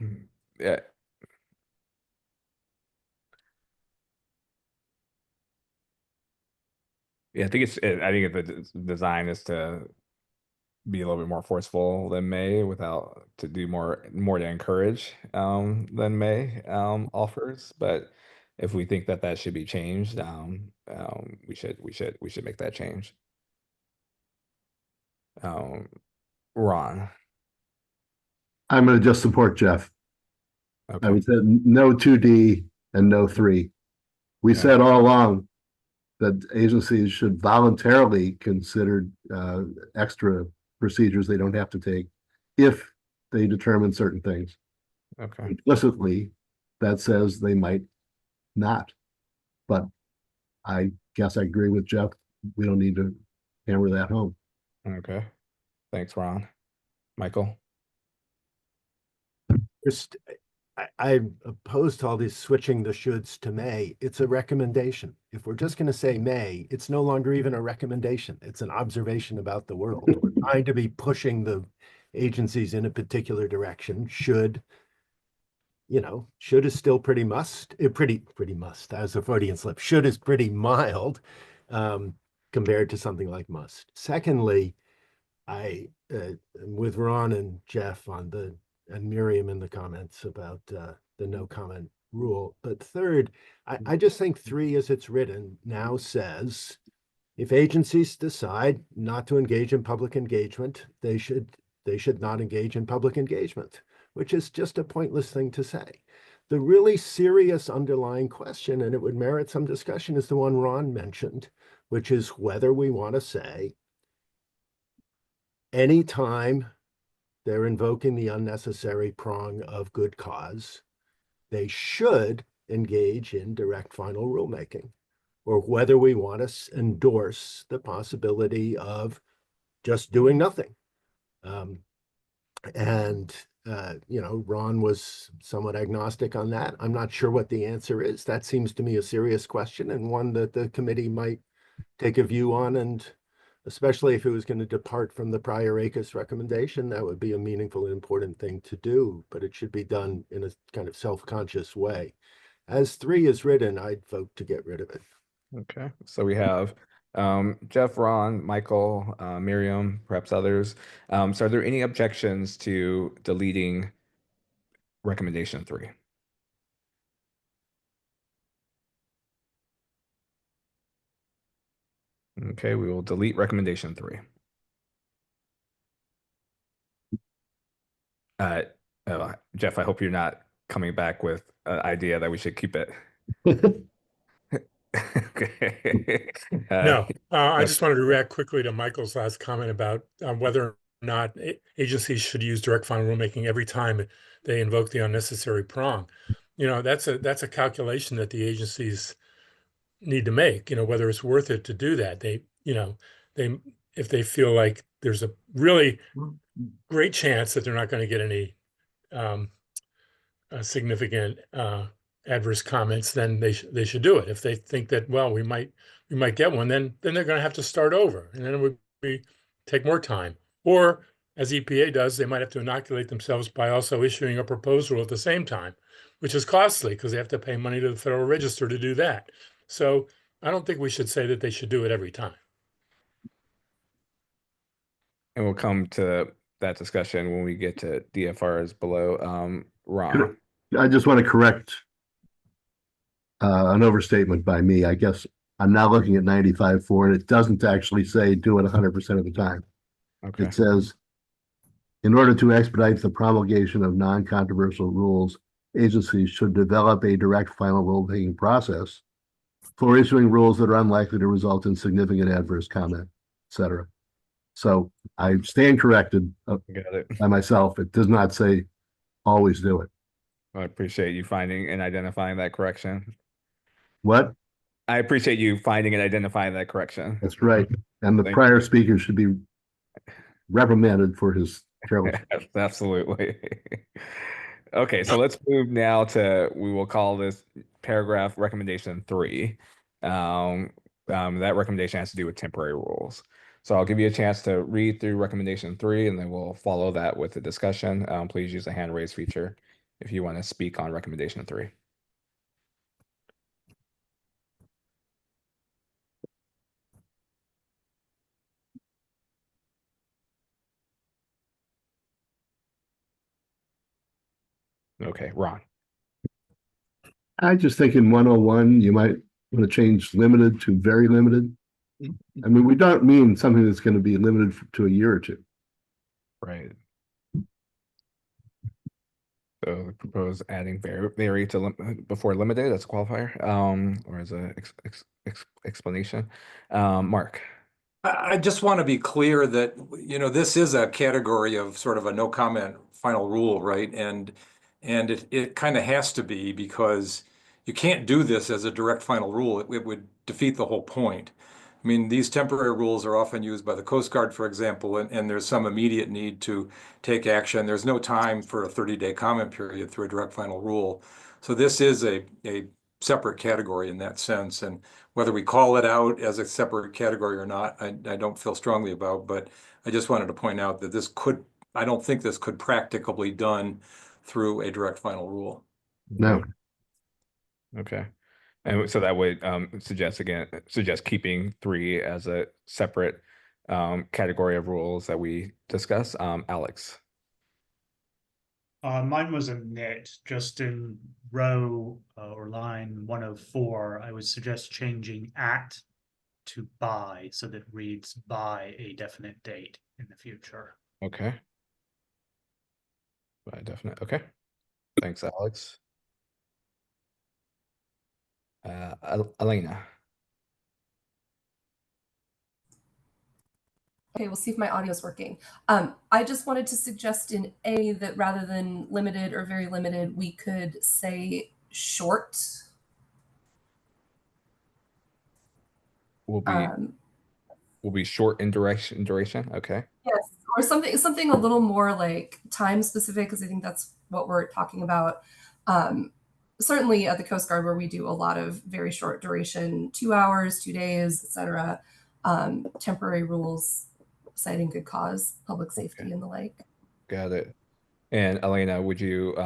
I think the design is to be a little bit more forceful than may, without to do more to encourage than may offers. But if we think that should be changed, we should make that change. Ron. I'm going to just support Jeff. Okay. I would say no 2D and no 3. We said all along that agencies should voluntarily consider extra procedures they don't have to take if they determine certain things. Okay. Implicitly, that says they might not. But I guess I agree with Jeff. We don't need to hammer that home. Okay. Thanks, Ron. Michael. I'm opposed to all this switching the shoulds to may. It's a recommendation. If we're just going to say may, it's no longer even a recommendation. It's an observation about the world. We're trying to be pushing the agencies in a particular direction. Should is still pretty must. Pretty must. That was a Freudian slip. Should is pretty mild compared to something like must. Secondly, I with Ron and Jeff and Miriam in the comments about the no comment rule. But third, I just think 3 as it's written now says, if agencies decide not to engage in public engagement, they should not engage in public engagement, which is just a pointless thing to say. The really serious underlying question, and it would merit some discussion, is the one Ron mentioned, which is whether we want to say anytime they're invoking the unnecessary prong of good cause, they should engage in direct final rulemaking, or whether we want to endorse the possibility of just doing nothing. Ron was somewhat agnostic on that. I'm not sure what the answer is. That seems to me a serious question, and one that the committee might take a view on, and especially if it was going to depart from the prior ACUS recommendation, that would be a meaningful and important thing to do, but it should be done in a kind of self-conscious way. As 3 is written, I'd vote to get rid of it. Okay, so we have Jeff, Ron, Michael, Miriam, perhaps others. So are there any objections to deleting recommendation 3? Okay, we will delete recommendation 3. Jeff, I hope you're not coming back with an idea that we should keep it. Okay. No, I just wanted to react quickly to Michael's last comment about whether or not agencies should use direct final rulemaking every time they invoke the unnecessary prong. That's a calculation that the agencies need to make. Whether it's worth it to do that. if they feel like there's a really great chance that they're not going to get any significant adverse comments, then they should do it. If they think that, well, we might get one, then they're going to have to start over, and then it would take more time. Or as EPA does, they might have to inoculate themselves by also issuing a proposal at the same time, which is costly because they have to pay money to the Federal Register to do that. So I don't think we should say that they should do it every time. And we'll come to that discussion when we get to DFRs below. Ron. I just want to correct an overstatement by me. I guess I'm now looking at 95.4, and it doesn't actually say do it 100% of the time. Okay. It says, in order to expedite the promulgation of non-controversial rules, agencies should develop a direct final rulemaking process for issuing rules that are unlikely to result in significant adverse comment, etc. So I stand corrected Got it. by myself. It does not say always do it. I appreciate you finding and identifying that correction. What? I appreciate you finding and identifying that correction. That's right. And the prior speaker should be reprimanded for his carelessness. Absolutely. Okay, so let's move now to, we will call this paragraph recommendation 3. That recommendation has to do with temporary rules. So I'll give you a chance to read through recommendation 3, and then we'll follow that with the discussion. Please use the hand raise feature if you want to speak on recommendation 3. Okay, Ron. I just think in 101, you might want to change limited to very limited. I mean, we don't mean something that's going to be limited to a year or two. Right. So propose adding vary to before limited as a qualifier, or as a explanation. Mark. I just want to be clear that, this is a category of sort of a no comment final rule, right? And it kind of has to be, because you can't do this as a direct final rule. It would defeat the whole point. I mean, these temporary rules are often used by the Coast Guard, for example, and there's some immediate need to take action. There's no time for a 30-day comment period through a direct final rule. So this is a separate category in that sense. And whether we call it out as a separate category or not, I don't feel strongly about, but I just wanted to point out that I don't think this could practically done through a direct final rule. No. Okay. And so that would suggest keeping 3 as a separate category of rules that we discuss. Alex. Mine was a nit, just in row or line 104. I would suggest changing at to by, so that it reads by a definite date in the future. Okay. By definite. Okay. Thanks, Alex. Elena. Okay, we'll see if my audio is working. I just wanted to suggest in A that rather than limited or very limited, we could say short. Will be short in duration. Okay. Yes, or something a little more like time specific, because I think that's what we're talking about. Certainly at the Coast Guard, where we do a lot of very short duration, 2 hours, 2 days, etc. Temporary rules, citing good cause, public safety, and the like. Got it. And Elena, would you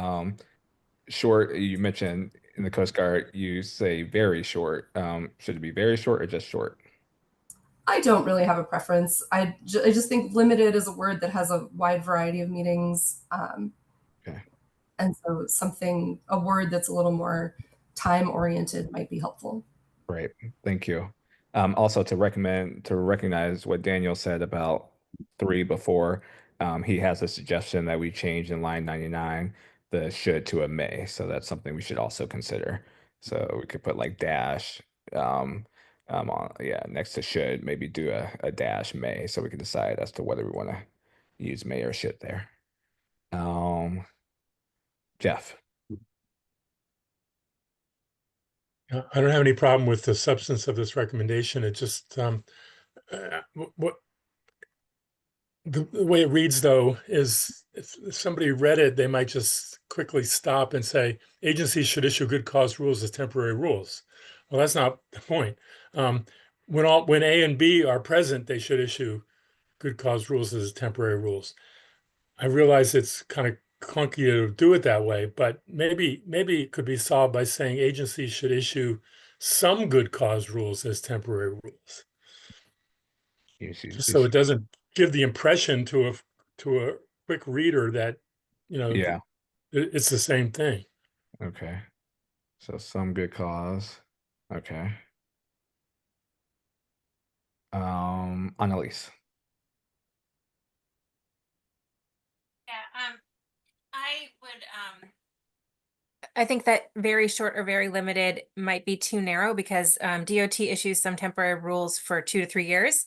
short? You mentioned in the Coast Guard, you say very short. Should it be very short or just short? I don't really have a preference. I just think limited is a word that has a wide variety of meanings. Okay. And so a word that's a little more time oriented might be helpful. Right. Thank you. Also to recognize what Daniel said about 3 before, he has a suggestion that we change in line 99, the should to a may. So that's something we should also consider. So we could put like dash, next to should, maybe do a dash may, so we can decide as to whether we want to use may or should there. Jeff. I don't have any problem with the substance of this recommendation. It just the way it reads though is if somebody read it, they might just quickly stop and say agencies should issue good cause rules as temporary rules. Well, that's not the point. When A and B are present, they should issue good cause rules as temporary rules. I realize it's kind of clunky to do it that way, but maybe it could be solved by saying agencies should issue some good cause rules as temporary rules. Just so it doesn't give the impression to a quick reader that, Yeah. it's the same thing. Okay. So some good cause. Okay. Annalise. Yeah, I think that very short or very limited might be too narrow because DOT issues some temporary rules for 2 to 3 years.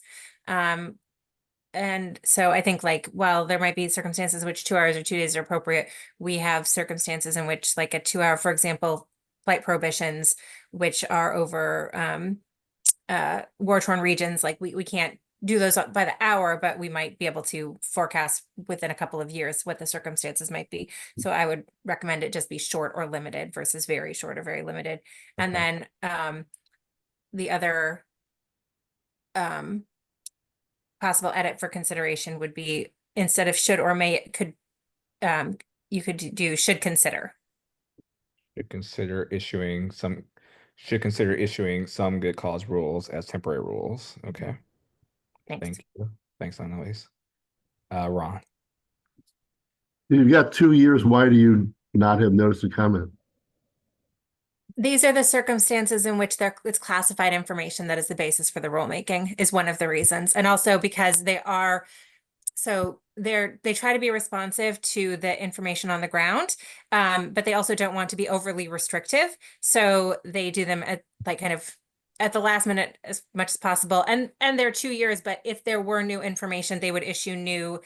And so I think like, while there might be circumstances in which 2 hours or 2 days are appropriate, we have circumstances in which like a 2 hour, for example, flight prohibitions, which are over war-torn regions, like we can't do those by the hour, but we might be able to forecast within a couple of years what the circumstances might be. So I would recommend it just be short or limited versus very short or very limited. And then the other possible edit for consideration would be, instead of should or may, it could you could do should consider. Should consider issuing some good cause rules as temporary rules. Okay. Thanks. Thank you. Thanks, Annalise. Ron. You've got 2 years. Why do you not have notice and comment? These are the circumstances in which it's classified information that is the basis for the rulemaking, is one of the reasons. And also because they try to be responsive to the information on the ground, but they also don't want to be overly restrictive. So they do them at like kind of at the last minute as much as possible. And they're 2 years, but if there were new information, they would issue new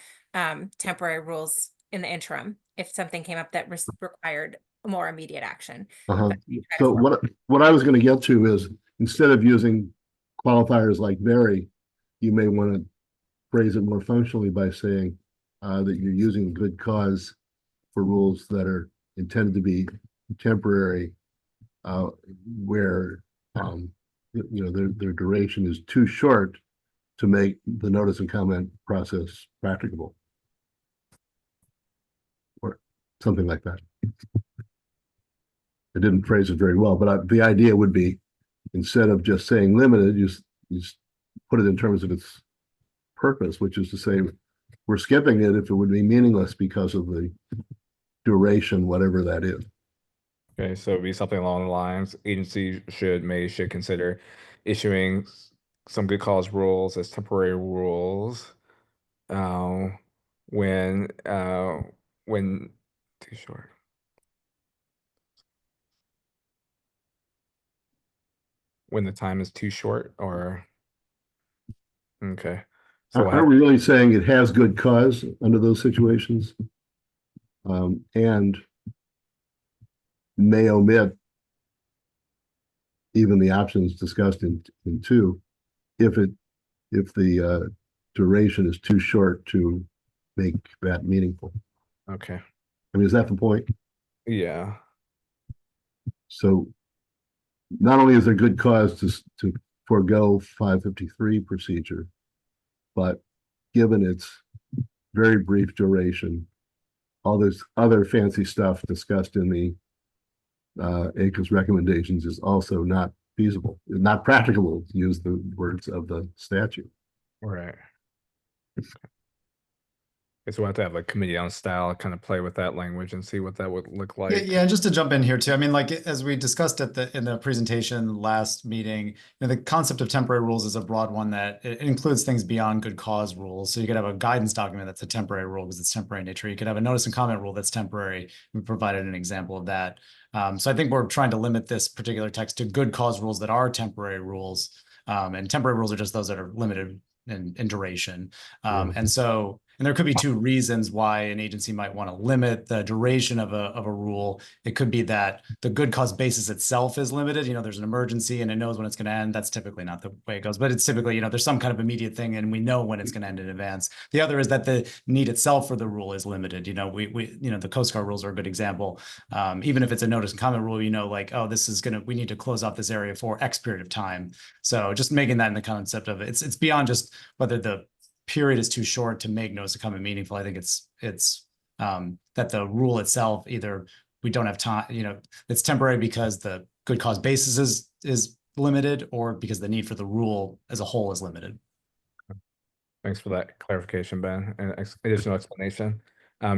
temporary rules in the interim if something came up that required more immediate action. So what I was going to get to is, instead of using qualifiers like very, you may want to phrase it more functionally by saying that you're using good cause for rules that are intended to be temporary, where their duration is too short to make the notice and comment process practicable, or something like that. I didn't phrase it very well, but the idea would be, instead of just saying limited, you put it in terms of its purpose, which is to say we're skipping it if it would be meaningless because of the duration, whatever that is. Okay, so it'd be something along the lines, agency should consider issuing some good cause rules as temporary rules when too short. When the time is too short, or okay. So are we really saying it has good cause under those situations? And may omit even the options discussed in 2, if the duration is too short to make that meaningful. Okay. I mean, is that the point? Yeah. So not only is there good cause to forego 553 procedure, but given its very brief duration, all this other fancy stuff discussed in the ACUS recommendations is also not feasible, not practicable, to use the words of the statute. Right. So we'll have to have a committee on style kind of play with that language and see what that would look like. Yeah, and just to jump in here too, I mean, like as we discussed in the presentation last meeting, the concept of temporary rules is a broad one that it includes things beyond good cause rules. So you could have a guidance document that's a temporary rule because it's temporary in nature. You could have a notice and comment rule that's temporary. We provided an example of that. So I think we're trying to limit this particular text to good cause rules that are temporary rules. And temporary rules are just those that are limited in duration. And And there could be two reasons why an agency might want to limit the duration of a rule. It could be that the good cause basis itself is limited. There's an emergency and it knows when it's going to end. That's typically not the way it goes, but it's typically, there's some kind of immediate thing and we know when it's going to end in advance. The other is that the need itself for the rule is limited. The Coast Guard rules are a good example. Even if it's a notice and comment rule, like, oh, we need to close off this area for X period of time. So just making that in the concept of it's beyond just whether the period is too short to make notice of comment meaningful. I think it's that the rule itself, either we don't have time, it's temporary because the good cause basis is limited, or because the need for the rule as a whole is limited. Thanks for that clarification, Ben, and additional explanation.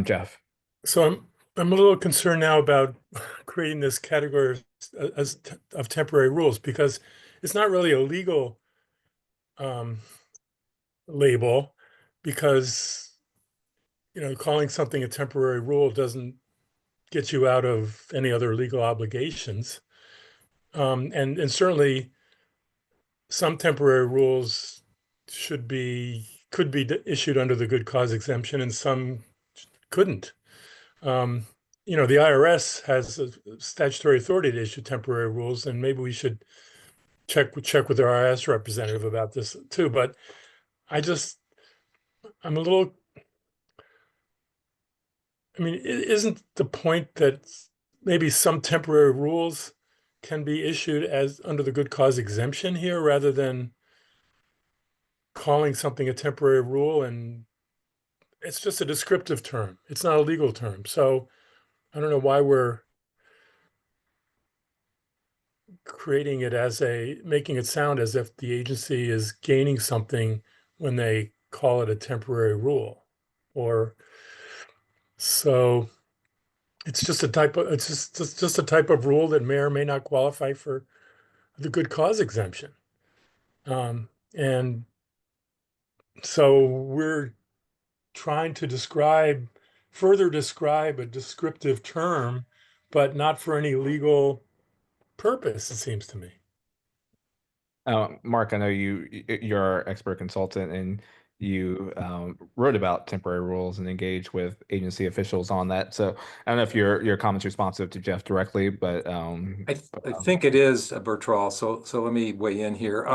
Jeff. So I'm a little concerned now about creating this category of temporary rules, because it's not really a legal label, because calling something a temporary rule doesn't get you out of any other legal obligations, and certainly some temporary rules could be issued under the good cause exemption, and some couldn't. The IRS has a statutory authority to issue temporary rules, and maybe we should check with their IRS representative about this too. But I'm a little, isn't the point that maybe some temporary rules can be issued as under the good cause exemption here, rather than calling something a temporary rule? And it's just a descriptive term. It's not a legal term. So I don't know why we're creating it making it sound as if the agency is gaining something when they call it a temporary rule. So it's just a type of rule that may or may not qualify for the good cause exemption. And so we're trying to further describe a descriptive term, but not for any legal purpose, it seems to me. Mark, I know you're an expert consultant, and you wrote about temporary rules and engaged with agency officials on that. So I don't know if your comments responsive to Jeff directly, but I think it is, Bertrand. So let me weigh in here.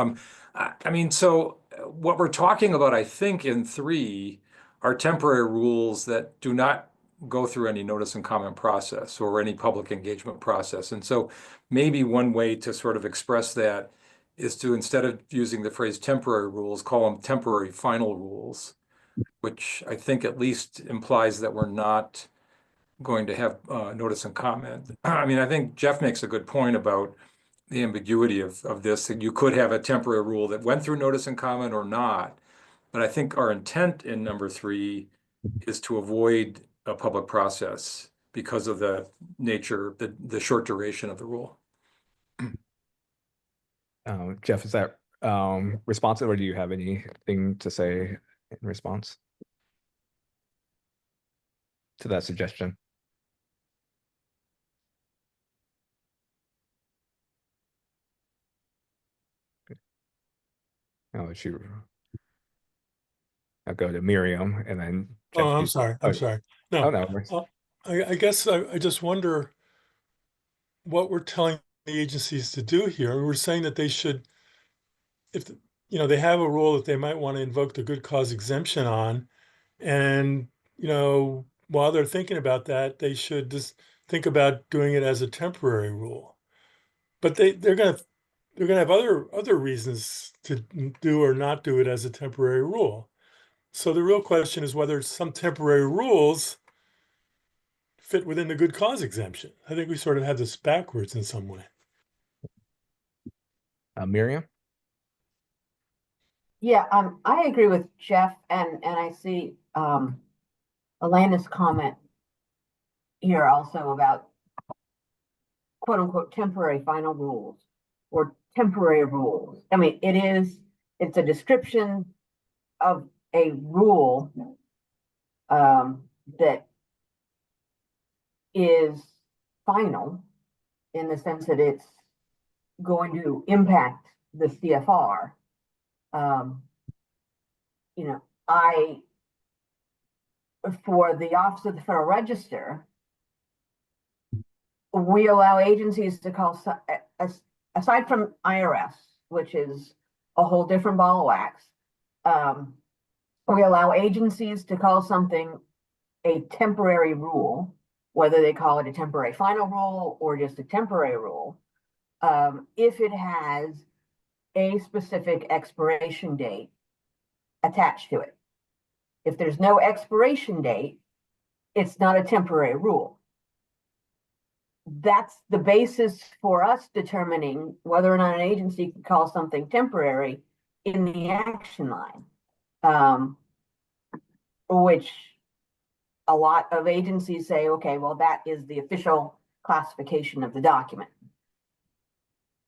So what we're talking about, I think, in 3 are temporary rules that do not go through any notice and comment process or any public engagement process. And so maybe one way to sort of express that is to, instead of using the phrase temporary rules, call them temporary final rules, which I think at least implies that we're not going to have notice and comment. I think Jeff makes a good point about the ambiguity of this, that you could have a temporary rule that went through notice and comment or not. But I think our intent in number 3 is to avoid a public process because of the nature, the short duration of the rule. Jeff, is that responsive, or do you have anything to say in response to that suggestion? I'll go to Miriam, and then Jeff. I'm sorry. No, oh, no. I guess I just wonder what we're telling the agencies to do here. We're saying that they should, if they have a rule that they might want to invoke the good cause exemption on, and while they're thinking about that, they should just think about doing it as a temporary rule. But they're gonna have other reasons to do or not do it as a temporary rule. So the real question is whether some temporary rules fit within the good cause exemption. I think we sort of have this backwards in some way. Miriam? Yeah, I agree with Jeff, and I see Elena's comment here also about quote unquote temporary final rules or temporary rules. It's a description of a rule that is final in the sense that it's going to impact the CFR. for the Office of the Federal Register, we allow agencies to call, aside from IRS, which is a whole different ball of wax, we allow agencies to call something a temporary rule, whether they call it a temporary final rule or just a temporary rule, if it has a specific expiration date attached to it. If there's no expiration date, it's not a temporary rule. That's the basis for us determining whether or not an agency can call something temporary in the action line, which a lot of agencies say, okay, well, that is the official classification of the document.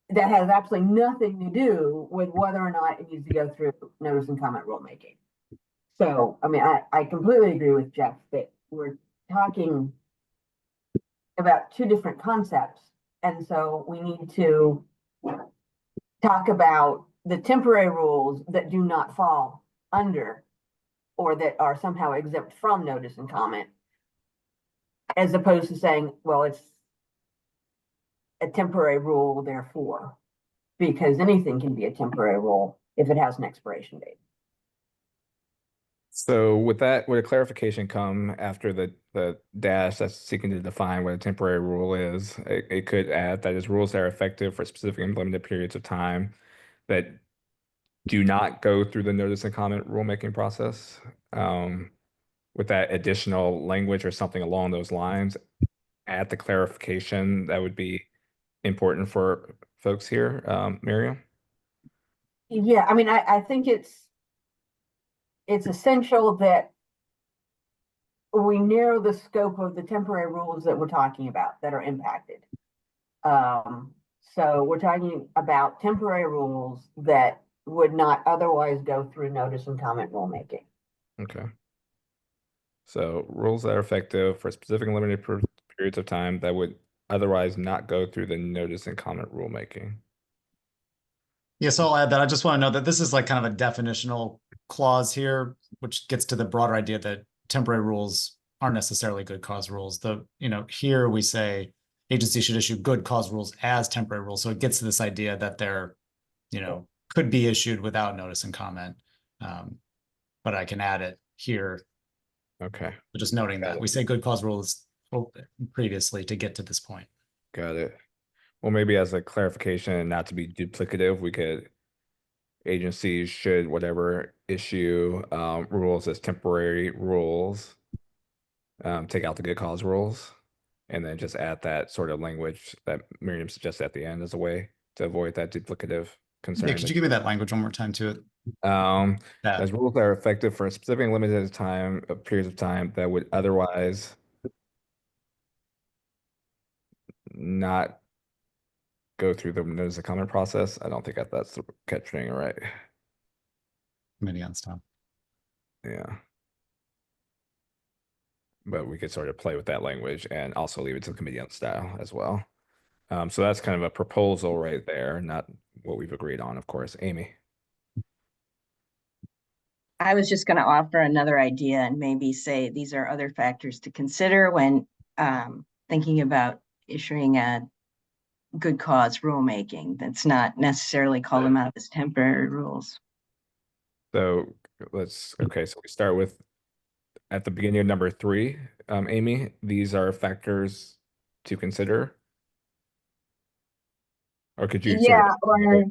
That has absolutely nothing to do with whether or not it needs to go through notice and comment rulemaking. So, I mean, I completely agree with Jeff that we're talking about two different concepts. And so we need to talk about the temporary rules that do not fall under or that are somehow exempt from notice and comment, as opposed to saying, well, it's a temporary rule, therefore, because anything can be a temporary rule if it has an expiration date. So with that, would a clarification come after the dash that's seeking to define what a temporary rule is? It could add that is rules that are effective for specific and limited periods of time that do not go through the notice and comment rulemaking process. With that additional language or something along those lines, add the clarification that would be important for folks here. Miriam? Yeah, I mean, I think it's essential that we narrow the scope of the temporary rules that we're talking about that are impacted. So we're talking about temporary rules that would not otherwise go through notice and comment rulemaking. Okay. So rules that are effective for specific and limited periods of time that would otherwise not go through the notice and comment rulemaking. Yes, I'll add that. I just want to know that this is like kind of a definitional clause here, which gets to the broader idea that temporary rules aren't necessarily good cause rules. Here we say agency should issue good cause rules as temporary rules. So it gets to this idea that they're, could be issued without notice and comment. But I can add it here. Okay. But just noting that we say good cause rules previously to get to this point. Got it. Well, maybe as a clarification and not to be duplicative, we could agencies should whatever issue rules as temporary rules, take out the good cause rules, and then just add that sort of language that Miriam suggested at the end as a way to avoid that duplicative concern. Yeah, could you give me that language one more time to it? As rules that are effective for a specific and limited time of periods of time that would otherwise not go through the notice of comment process. I don't think that's capturing it right. Committee on style. Yeah. But we could sort of play with that language and also leave it to the committee on style as well. So that's kind of a proposal right there, not what we've agreed on, of course. Amy. I was just going to offer another idea and maybe say these are other factors to consider when thinking about issuing a good cause rulemaking. That's not necessarily call them out as temporary rules. So so we start with at the beginning of number 3, Amy, these are factors to consider. Or could you? Or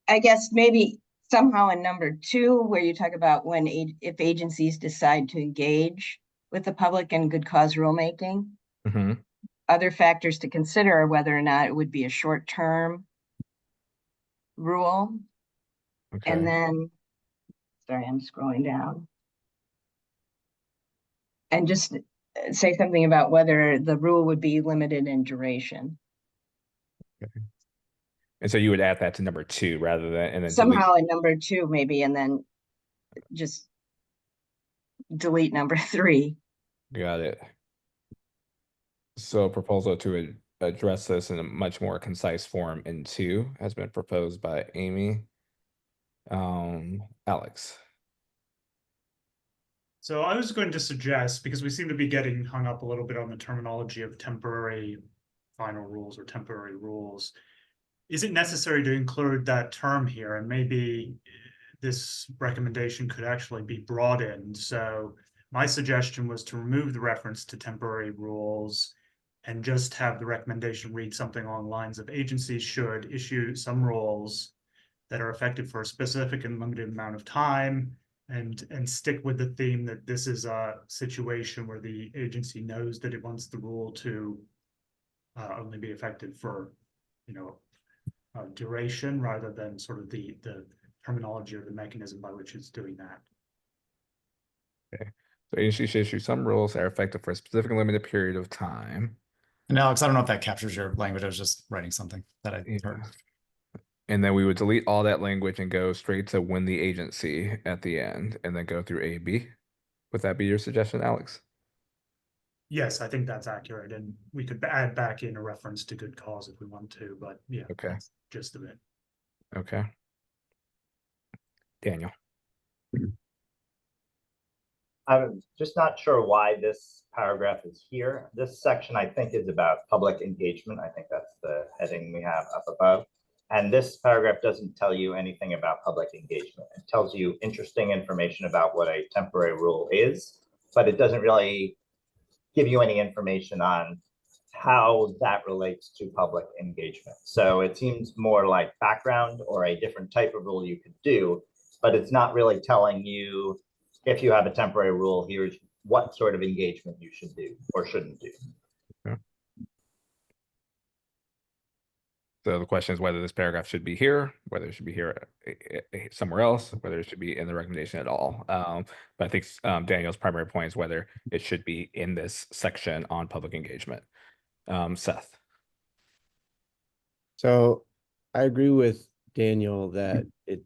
I guess maybe somehow in number 2, where you talk about if agencies decide to engage with the public in good cause rulemaking, other factors to consider are whether or not it would be a short-term rule. Okay. And then, sorry, I'm scrolling down. And just say something about whether the rule would be limited in duration. Okay. And so you would add that to number 2 rather than, and then somehow in number 2 maybe, and then just delete number 3. Got it. So a proposal to address this in a much more concise form in 2 has been proposed by Amy. Alex. So I was going to suggest, because we seem to be getting hung up a little bit on the terminology of temporary final rules or temporary rules, is it necessary to include that term here? And maybe this recommendation could actually be broadened. So my suggestion was to remove the reference to temporary rules and just have the recommendation read something along the lines of agencies should issue some rules that are effective for a specific and limited amount of time, and stick with the theme that this is a situation where the agency knows that it wants the rule to only be effective for, duration, rather than sort of the terminology or the mechanism by which it's doing that. Okay. So agencies should issue some rules that are effective for a specific and limited period of time. And Alex, I don't know if that captures your language. I was just writing something that I heard. And then we would delete all that language and go straight to when the agency at the end, and then go through A, B. Would that be your suggestion, Alex? Yes, I think that's accurate, and we could add back in a reference to good cause if we want to, but yeah, Okay. that's just of it. Okay. Daniel. I'm just not sure why this paragraph is here. This section, I think, is about public engagement. I think that's the heading we have up above. And this paragraph doesn't tell you anything about public engagement. It tells you interesting information about what a temporary rule is, but it doesn't really give you any information on how that relates to public engagement. So it seems more like background or a different type of rule you could do, but it's not really telling you, if you have a temporary rule, here's what sort of engagement you should do or shouldn't do. Okay. So the question is whether this paragraph should be here, whether it should be here somewhere else, whether it should be in the recommendation at all. But I think Daniel's primary point is whether it should be in this section on public engagement. Seth. So I agree with Daniel that it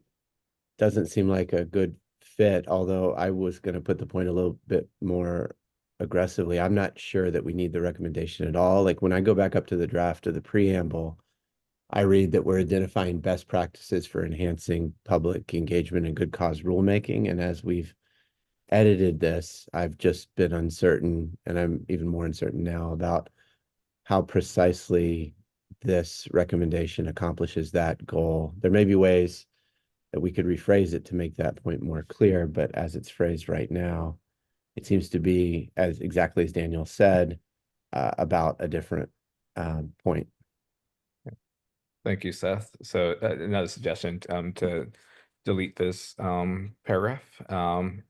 doesn't seem like a good fit, although I was going to put the point a little bit more aggressively. I'm not sure that we need the recommendation at all. Like when I go back up to the draft of the preamble, I read that we're identifying best practices for enhancing public engagement and good cause rulemaking. And as we've edited this, I've just been uncertain, and I'm even more uncertain now about how precisely this recommendation accomplishes that goal. There may be ways that we could rephrase it to make that point more clear, but as it's phrased right now, it seems to be, as exactly as Daniel said, about a different point. Thank you, Seth. So another suggestion to delete this paragraph. Ron.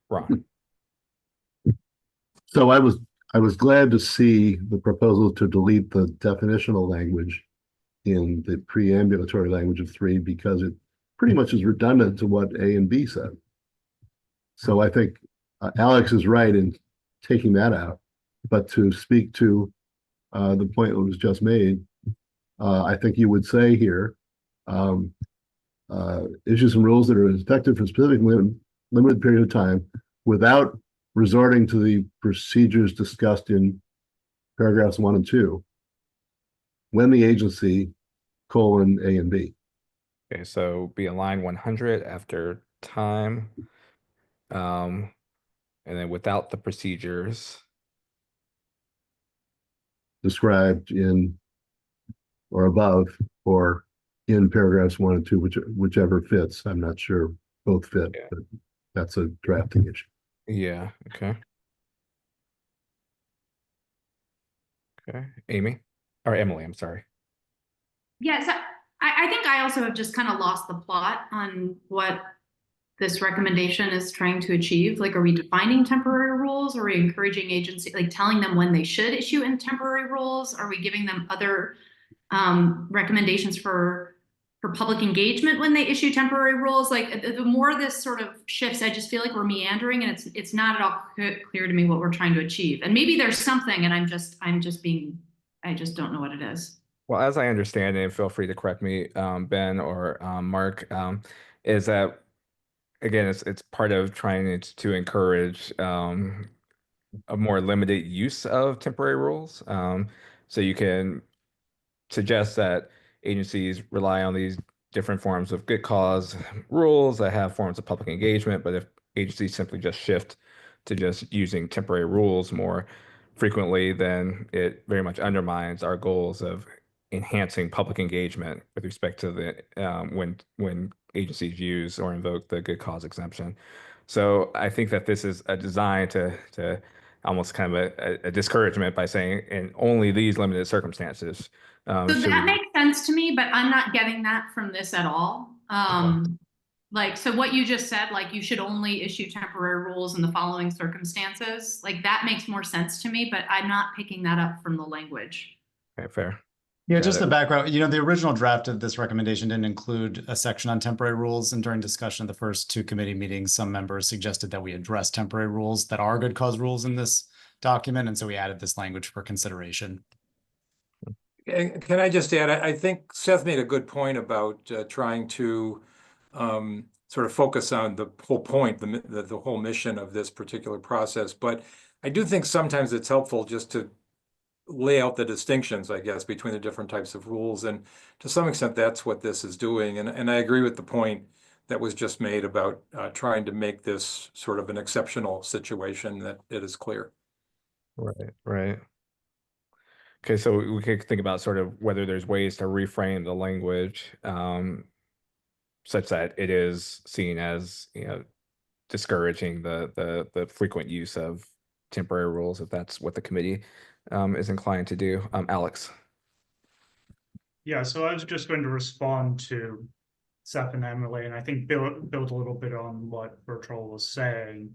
So I was glad to see the proposal to delete the definitional language in the preambulatory language of 3, because it pretty much is redundant to what A and B said. So I think Alex is right in taking that out, but to speak to the point that was just made, I think you would say here, issue some rules that are effective for a specific limited period of time without resorting to the procedures discussed in paragraphs 1 and 2 when the agency : A and B. Okay, so be in line 100 after time. And then without the procedures described in or above or in paragraphs 1 and 2, whichever fits. I'm not sure both fit, but that's a drafting issue. Yeah, okay. Okay, Amy, or Emily, I'm sorry. Yeah, so I think I also have just kind of lost the plot on what this recommendation is trying to achieve. Like, are we defining temporary rules? Are we encouraging agency, like telling them when they should issue in temporary rules? Are we giving them other recommendations for public engagement when they issue temporary rules? Like the more this sort of shifts, I just feel like we're meandering, and it's not at all clear to me what we're trying to achieve. And maybe there's something, and I just don't know what it is. Well, as I understand it, feel free to correct me, Ben or Mark, is that, again, it's part of trying to encourage a more limited use of temporary rules. So you can suggest that agencies rely on these different forms of good cause rules that have forms of public engagement, but if agencies simply just shift to just using temporary rules more frequently, then it very much undermines our goals of enhancing public engagement with respect to the when agencies use or invoke the good cause exemption. So I think that this is a design to almost kind of a discouragement by saying in only these limited circumstances. So should that we- makes sense to me, but I'm not getting that from this at all. Like, so what you just said, like you should only issue temporary rules in the following circumstances, like that makes more sense to me, but I'm not picking that up from the language. Okay, fair. Yeah, Got just it. the background, the original draft of this recommendation didn't include a section on temporary rules. And during discussion of the first two committee meetings, some members suggested that we address temporary rules that are good cause rules in this document. And so we added this language for consideration. Can I just add, I think Seth made a good point about trying to sort of focus on the whole point, the whole mission of this particular process. But I do think sometimes it's helpful just to lay out the distinctions, I guess, between the different types of rules. And to some extent, that's what this is doing. And I agree with the point that was just made about trying to make this sort of an exceptional situation that it is clear. Right, right. Okay, so we could think about sort of whether there's ways to reframe the language such that it is seen as, discouraging the frequent use of temporary rules, if that's what the committee is inclined to do. Alex. Yeah, so I was just going to respond to Seth and Emily, and I think build a little bit on what Bertrand was saying.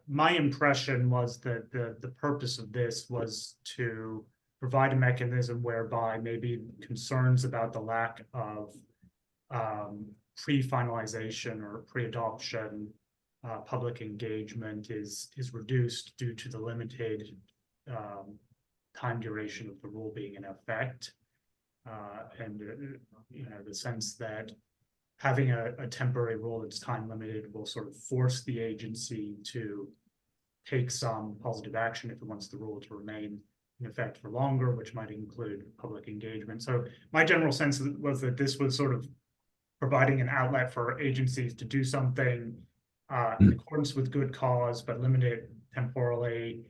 My impression was that the purpose of this was to provide a mechanism whereby maybe concerns about the lack of pre-finalization or pre-adoption public engagement is reduced due to the limited time duration of the rule being in effect. And the sense that having a temporary rule that's time limited will sort of force the agency to take some positive action if it wants the rule to remain in effect for longer, which might include public engagement. So my general sense was that this was sort of providing an outlet for agencies to do something in accordance with good cause, but limit it temporally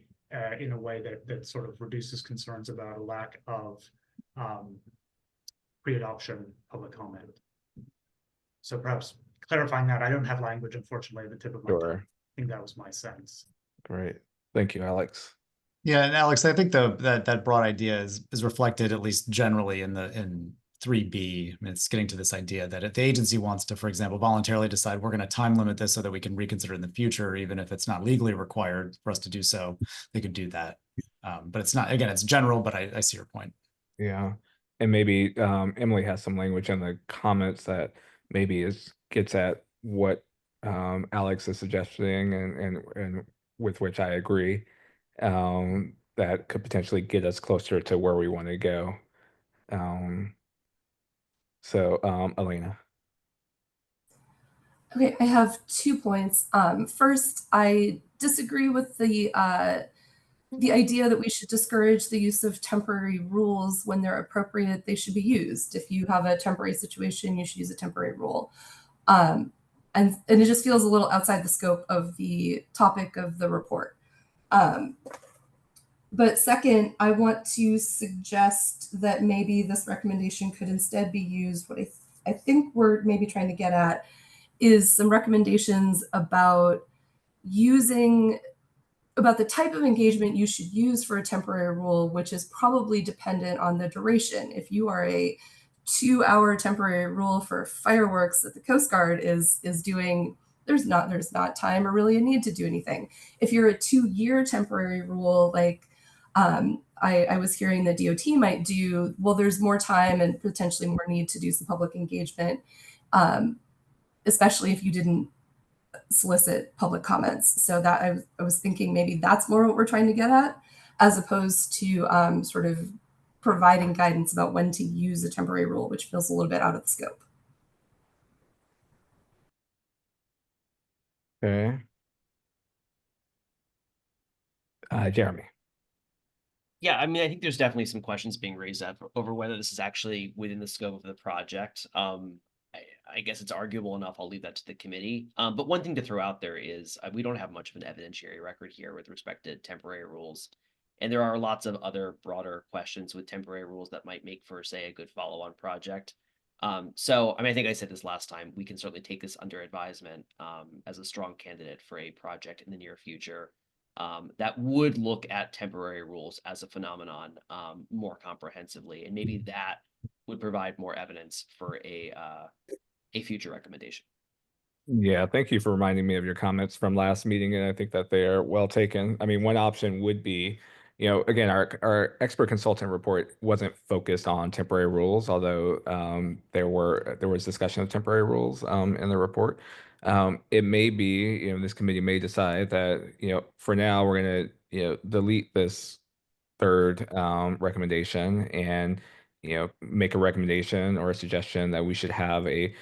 in a way that sort of reduces concerns about a lack of pre-adoption public comment. So perhaps clarifying that, I don't have language, unfortunately, at the tip of my tongue. I think that was my sense. Great. Thank you, Alex. Yeah, and Alex, I think that broad idea is reflected at least generally in 3B. I mean, it's getting to this idea that if the agency wants to, for example, voluntarily decide we're going to time limit this so that we can reconsider in the future, even if it's not legally required for us to do so, they could do that. But it's not, again, it's general, but I see your point. Yeah. And maybe Emily has some language in the comments that maybe gets at what Alex is suggesting and with which I agree, that could potentially get us closer to where we want to go. Elena. Okay, I have 2 points. First, I disagree with the idea that we should discourage the use of temporary rules. When they're appropriate, they should be used. If you have a temporary situation, you should use a temporary rule. And it just feels a little outside the scope of the topic of the report. But second, I want to suggest that maybe this recommendation could instead be used. What I think we're maybe trying to get at is some recommendations about the type of engagement you should use for a temporary rule, which is probably dependent on the duration. If you are a 2-hour temporary rule for fireworks that the Coast Guard is doing, there's not time or really a need to do anything. If you're a 2-year temporary rule, like I was hearing the DOT might do, well, there's more time and potentially more need to do some public engagement, especially if you didn't solicit public comments. So that I was thinking maybe that's more what we're trying to get at, as opposed to sort of providing guidance about when to use a temporary rule, which feels a little bit out of the scope. Okay. Jeremy. Yeah, I mean, I think there's definitely some questions being raised up over whether this is actually within the scope of the project. I guess it's arguable enough. I'll leave that to the committee. But one thing to throw out there is we don't have much of an evidentiary record here with respect to temporary rules. And there are lots of other broader questions with temporary rules that might make for, say, a good follow-on project. So, I mean, I think I said this last time, we can certainly take this under advisement as a strong candidate for a project in the near future that would look at temporary rules as a phenomenon more comprehensively. And maybe that would provide more evidence for a future recommendation. Yeah, thank you for reminding me of your comments from last meeting, and I think that they are well taken. I mean, one option would be, you know, again, our expert consultant report wasn't focused on temporary rules, although there was discussion of temporary rules in the report. It may be, you know, this committee may decide that, you know, for now we're going to, you know, delete this third recommendation and, you know, make a recommendation or a suggestion that we should have a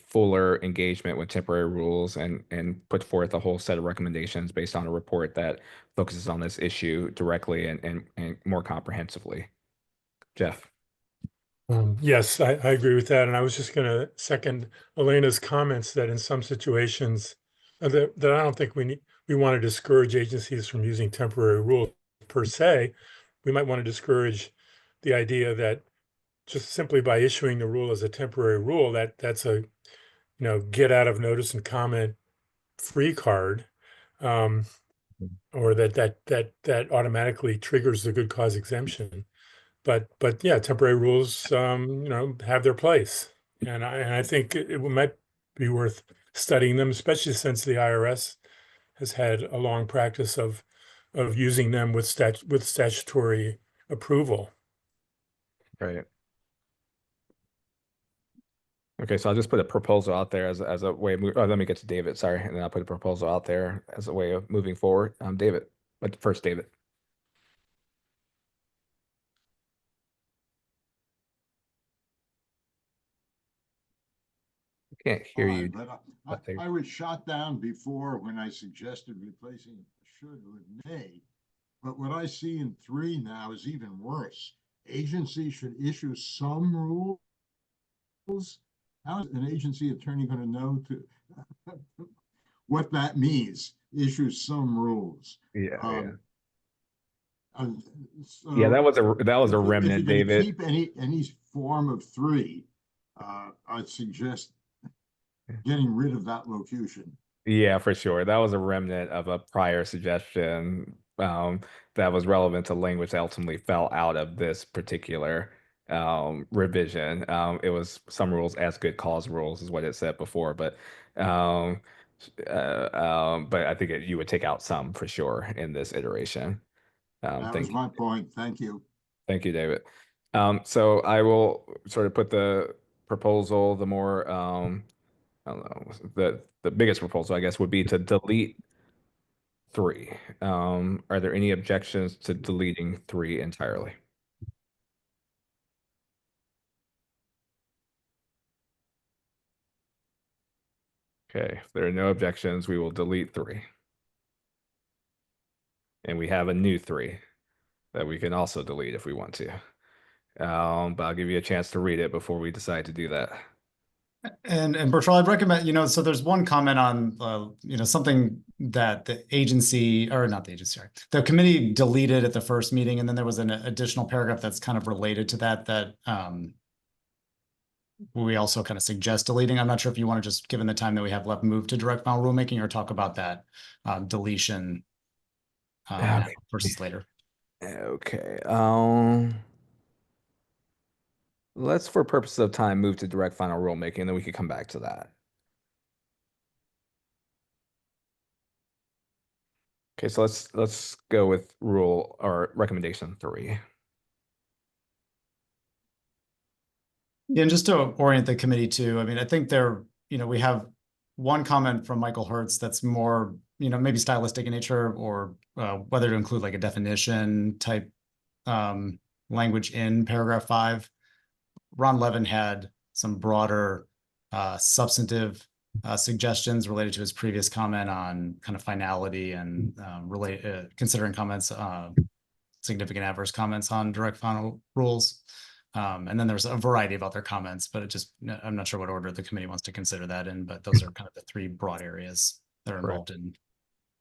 fuller engagement with temporary rules and put forth a whole set of recommendations based on a report that focuses on this issue directly and more comprehensively. Jeff. Yes, I agree with that. And I was just going to second Elena's comments that in some situations that I don't think we want to discourage agencies from using temporary rules per se. We might want to discourage the idea that just simply by issuing the rule as a temporary rule, that's a, you know, get out of notice and comment free card, or that automatically triggers the good cause exemption. But yeah, temporary rules, you know, have their place, and I think it might be worth studying them, especially since the IRS has had a long practice of using them with statutory approval. Right. Okay, so I'll just put a proposal out there as a way of let me get to David, sorry, and then I'll put a proposal out there as a way of moving forward. David, but first, David. I can't hear you. But I was shot down before when I suggested replacing should with may. But what I see in 3 now is even worse. Agencies should issue some rules. How is an agency attorney going to know what that means? Issue some rules. Yeah. So Yeah, that was a remnant, if you're David. Keep any form of 3. I'd suggest getting rid of that locution. Yeah, for sure. That was a remnant of a prior suggestion that was relevant to language that ultimately fell out of this particular revision. It was some rules as good cause rules is what it said before, but I think you would take out some for sure in this iteration. That was my point. Thank you. Thank you, David. So I will sort of put the proposal, the more I don't know, the biggest proposal, I guess, would be to delete 3. Are there any objections to deleting 3 entirely? Okay, if there are no objections, we will delete 3. And we have a new 3 that we can also delete if we want to. But I'll give you a chance to read it before we decide to do that. And Bertrand, I'd recommend, you know, so there's one comment on, you know, something that the agency, or not the agency, sorry, the committee deleted at the first meeting, and then there was an additional paragraph that's kind of related to that we also kind of suggest deleting. I'm not sure if you want to just, given the time that we have left, move to direct final rulemaking or talk about that deletion now versus later. Okay. Let's, for purposes of time, move to direct final rulemaking, and then we could come back to that. Okay, so let's go with rule or recommendation 3. Yeah, and just to orient the committee too, I mean, I think you know, we have one comment from Michael Hertz that's more, you know, maybe stylistic in nature, or whether to include like a definition type language in paragraph 5. Ron Levin had some broader substantive suggestions related to his previous comment on kind of finality and considering comments, significant adverse comments on direct final rules. And then there's a variety of other comments, but I'm not sure what order the committee wants to consider that in, but those are kind of the three broad areas that are involved in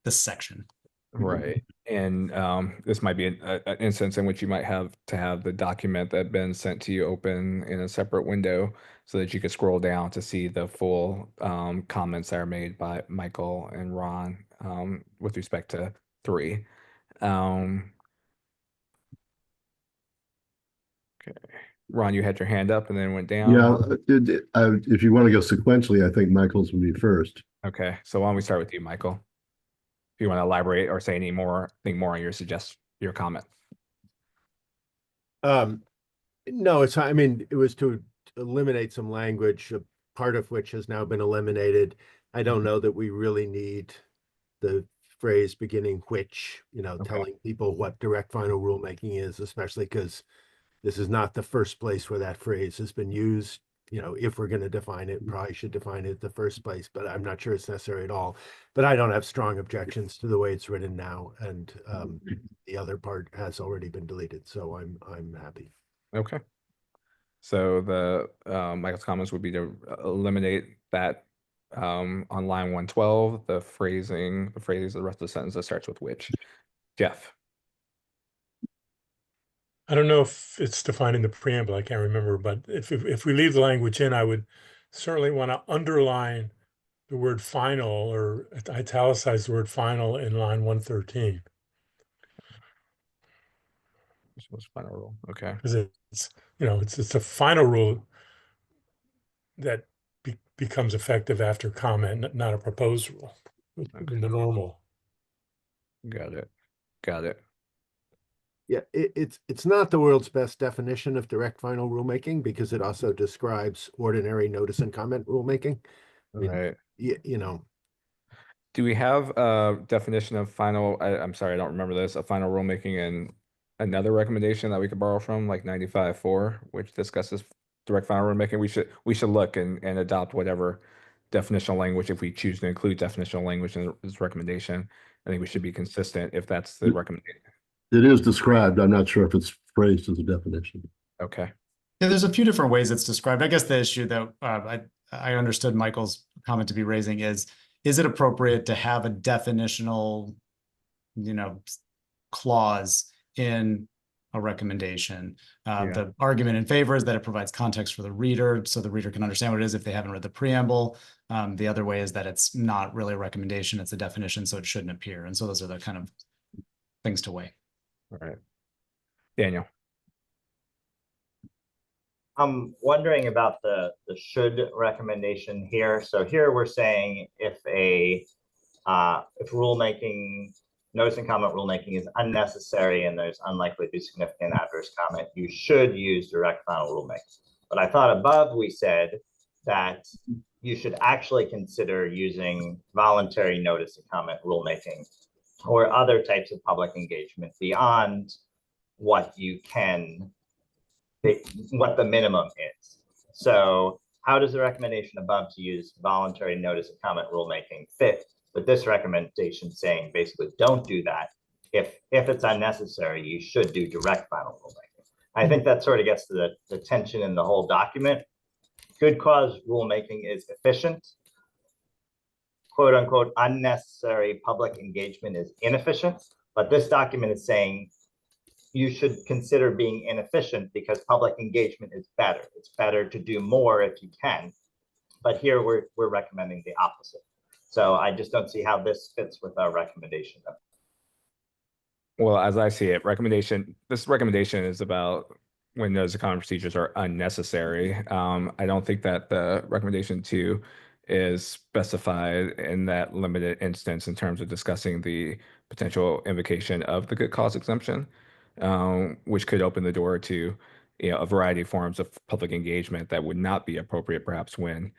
this section. Right. And this might be an instance in which you might have to have the document that Ben sent to you open in a separate window so that you could scroll down to see the full comments that are made by Michael and Ron with respect to 3. Okay. Ron, you had your hand up and then went down. Yeah, if you want to go sequentially, I think Michael's would be first. Okay, so why don't we start with you, Michael? If you want to elaborate or say anything more on your comment. No, I mean, it was to eliminate some language, part of which has now been eliminated. I don't know that we really need the phrase beginning which, telling people what direct final rulemaking is, especially because this is not the first place where that phrase has been used. If we're going to define it, probably should define it the first place, but I'm not sure it's necessary at all. But I don't have strong objections to the way it's written now, and the other part has already been deleted, so I'm happy. Okay. So the Michael's comments would be to eliminate that on line 112, the phrase, the rest of the sentence that starts with which. Jeff. I don't know if it's defined in the preamble, I can't remember, but if we leave the language in, I would certainly want to underline the word final or italicize the word final in line 113. This was final rule. Okay. Because it's a final rule that becomes effective after comment, not a proposed rule in the normal. Got it. Yeah, it's not the world's best definition of direct final rulemaking because it also describes ordinary notice and comment rulemaking. Right. Do we have a definition of final? I'm sorry, I don't remember this. A final rulemaking and another recommendation that we could borrow from, like 95.4, which discusses direct final rulemaking. We should look and adopt whatever definitional language if we choose to include definitional language in this recommendation. I think we should be consistent if that's the recommendation. It is described. I'm not sure if it's phrased as a definition. Okay. Yeah, there's a few different ways it's described. I guess the issue that I understood Michael's comment to be raising is it appropriate to have a definitional, clause in a recommendation? The argument in favor is that it provides context for the reader, so the reader can understand what it is if they haven't read the preamble. The other way is that it's not really a recommendation, it's a definition, so it shouldn't appear. And so those are the kind of things to weigh. All right. Daniel. I'm wondering about the should recommendation here. So here we're saying if rulemaking, notice and comment rulemaking is unnecessary and there's unlikely to be significant adverse comment, you should use direct final rulemaking. But I thought above we said that you should actually consider using voluntary notice and comment rulemaking or other types of public engagement beyond what the minimum is. So how does the recommendation above to use voluntary notice and comment rulemaking fit with this recommendation saying basically don't do that? If it's unnecessary, you should do direct final rulemaking. I think that sort of gets to the tension in the whole document. Good cause rulemaking is efficient. Quote unquote, unnecessary public engagement is inefficient. But this document is saying you should consider being inefficient because public engagement is better. It's better to do more if you can. But here we're recommending the opposite. So I just don't see how this fits with our recommendation. Well, as I see it, this recommendation is about when notice of comment procedures are unnecessary. I don't think that the recommendation 2 is specified in that limited instance in terms of discussing the potential invocation of the good cause exemption, which could open the door to a variety of forms of public engagement that would not be appropriate perhaps when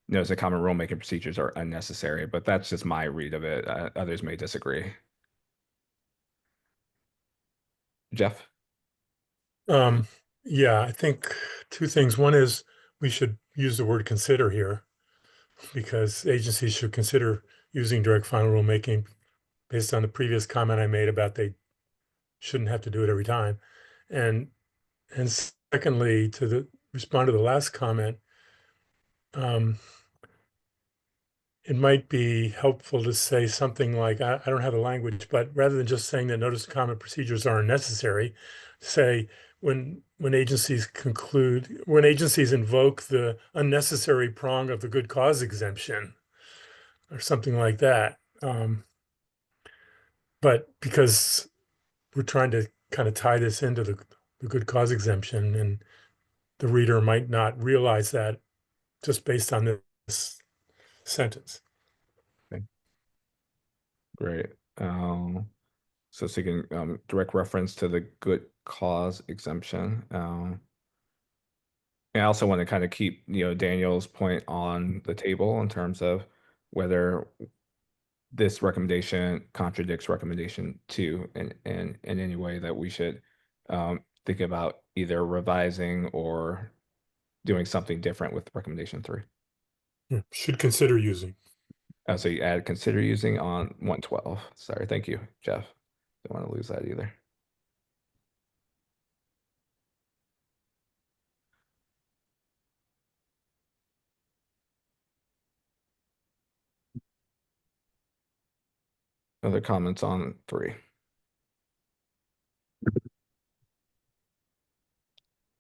notice of comment rulemaking procedures are unnecessary. But that's just my read of it. Others may disagree. Jeff? Yeah, I think 2 things. One is we should use the word consider here because agencies should consider using direct final rulemaking based on the previous comment I made about they shouldn't have to do it every time. And secondly, respond to the last comment, it might be helpful to say something like, I don't have the language, but rather than just saying that notice and comment procedures are unnecessary, say when agencies invoke the unnecessary prong of the good cause exemption or something like that. But because we're trying to kind of tie this into the good cause exemption, and the reader might not realize that just based on this sentence. Okay. Great. So seeking direct reference to the good cause exemption. And I also want to kind of keep, Daniel's point on the table in terms of whether this recommendation contradicts recommendation 2 in any way that we should think about either revising or doing something different with recommendation 3. Should consider using. So you add consider using on 112. Sorry, thank you, Jeff. Don't want to lose that either. Other comments on 3?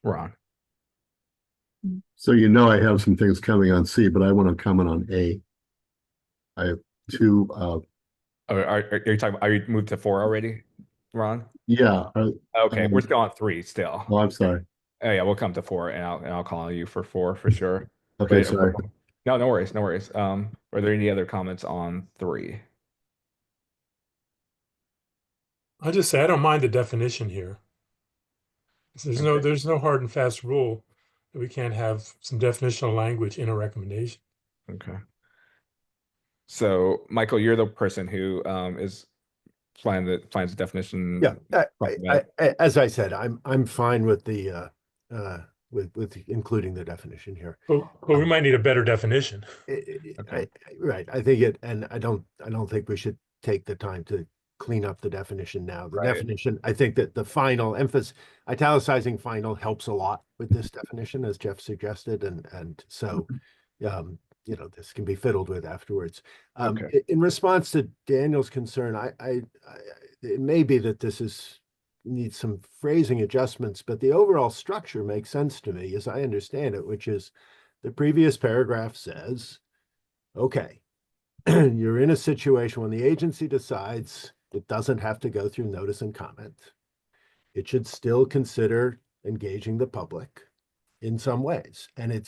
Ron. So I have some things coming on C, but I want to comment on A. I have 2. Are you talking? Are you moved to 4 already, Ron? Yeah. Okay, we're still on 3 still. Oh, I'm sorry. Oh yeah, we'll come to 4, and I'll call you for 4 for sure. Okay, But, sorry. No worries, no worries. Are there any other comments on 3? I'll just say I don't mind the definition here. There's no hard and fast rule that we can't have some definitional language in a recommendation. Okay. So, Michael, you're the person who is finds the definition. Yeah, as I said, I'm fine with the with including the definition here. But we might need a better definition. Right. I think it, and I don't think we should take the time to clean up the definition now. The definition, I think that the final emphasis, italicizing final helps a lot with this definition, as Jeff suggested, and so this can be fiddled with afterwards. In response to Daniel's concern, it may be that this needs some phrasing adjustments, but the overall structure makes sense to me as I understand it, which is the previous paragraph says, okay, you're in a situation when the agency decides it doesn't have to go through notice and comment. It should still consider engaging the public in some ways. And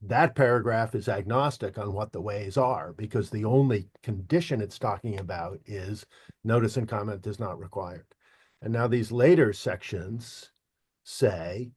that paragraph is agnostic on what the ways are, because the only condition it's talking about is notice and comment is not required. And now these later sections say,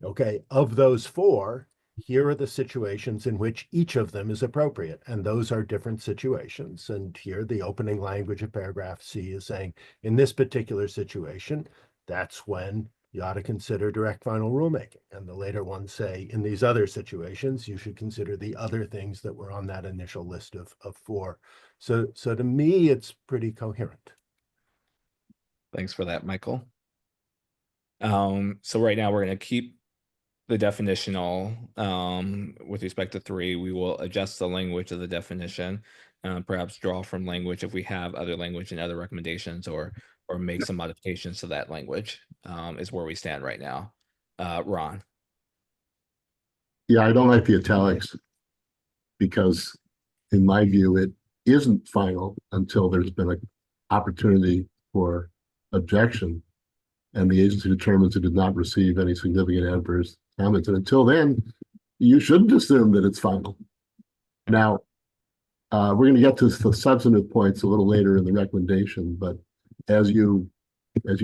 okay, of those 4, here are the situations in which each of them is appropriate. And those are different situations. And here the opening language of paragraph C is saying, in this particular situation, that's when you ought to consider direct final rulemaking. And the later ones say, in these other situations, you should consider the other things that were on that initial list of 4. So to me, it's pretty coherent. Thanks for that, Michael. So right now we're going to keep the definitional with respect to 3. We will adjust the language of the definition, perhaps draw from language if we have other language and other recommendations, or make some modifications to that language, is where we stand right now. Ron. Yeah, I don't like the italics because in my view, it isn't final until there's been an opportunity for objection and the agency determines it did not receive any significant adverse comments. And until then, you shouldn't assume that it's final. Now, we're going to get to the substantive points a little later in the recommendation, but as you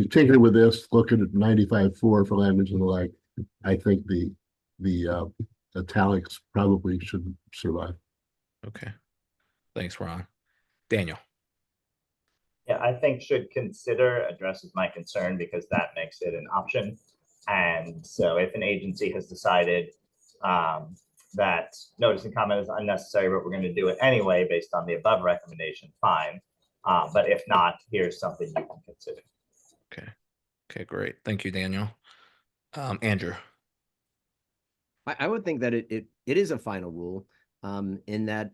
tinker with this, look at 95.4 for language and the like, I think the italics probably should survive. Okay. Thanks, Ron. Daniel. Yeah, I think should consider addresses my concern because that makes it an option. And so if an agency has decided that notice and comment is unnecessary, but we're going to do it anyway based on the above recommendation, fine. But if not, here's something you can consider. Okay, great. Thank you, Daniel. Andrew. I would think that it is a final rule, in that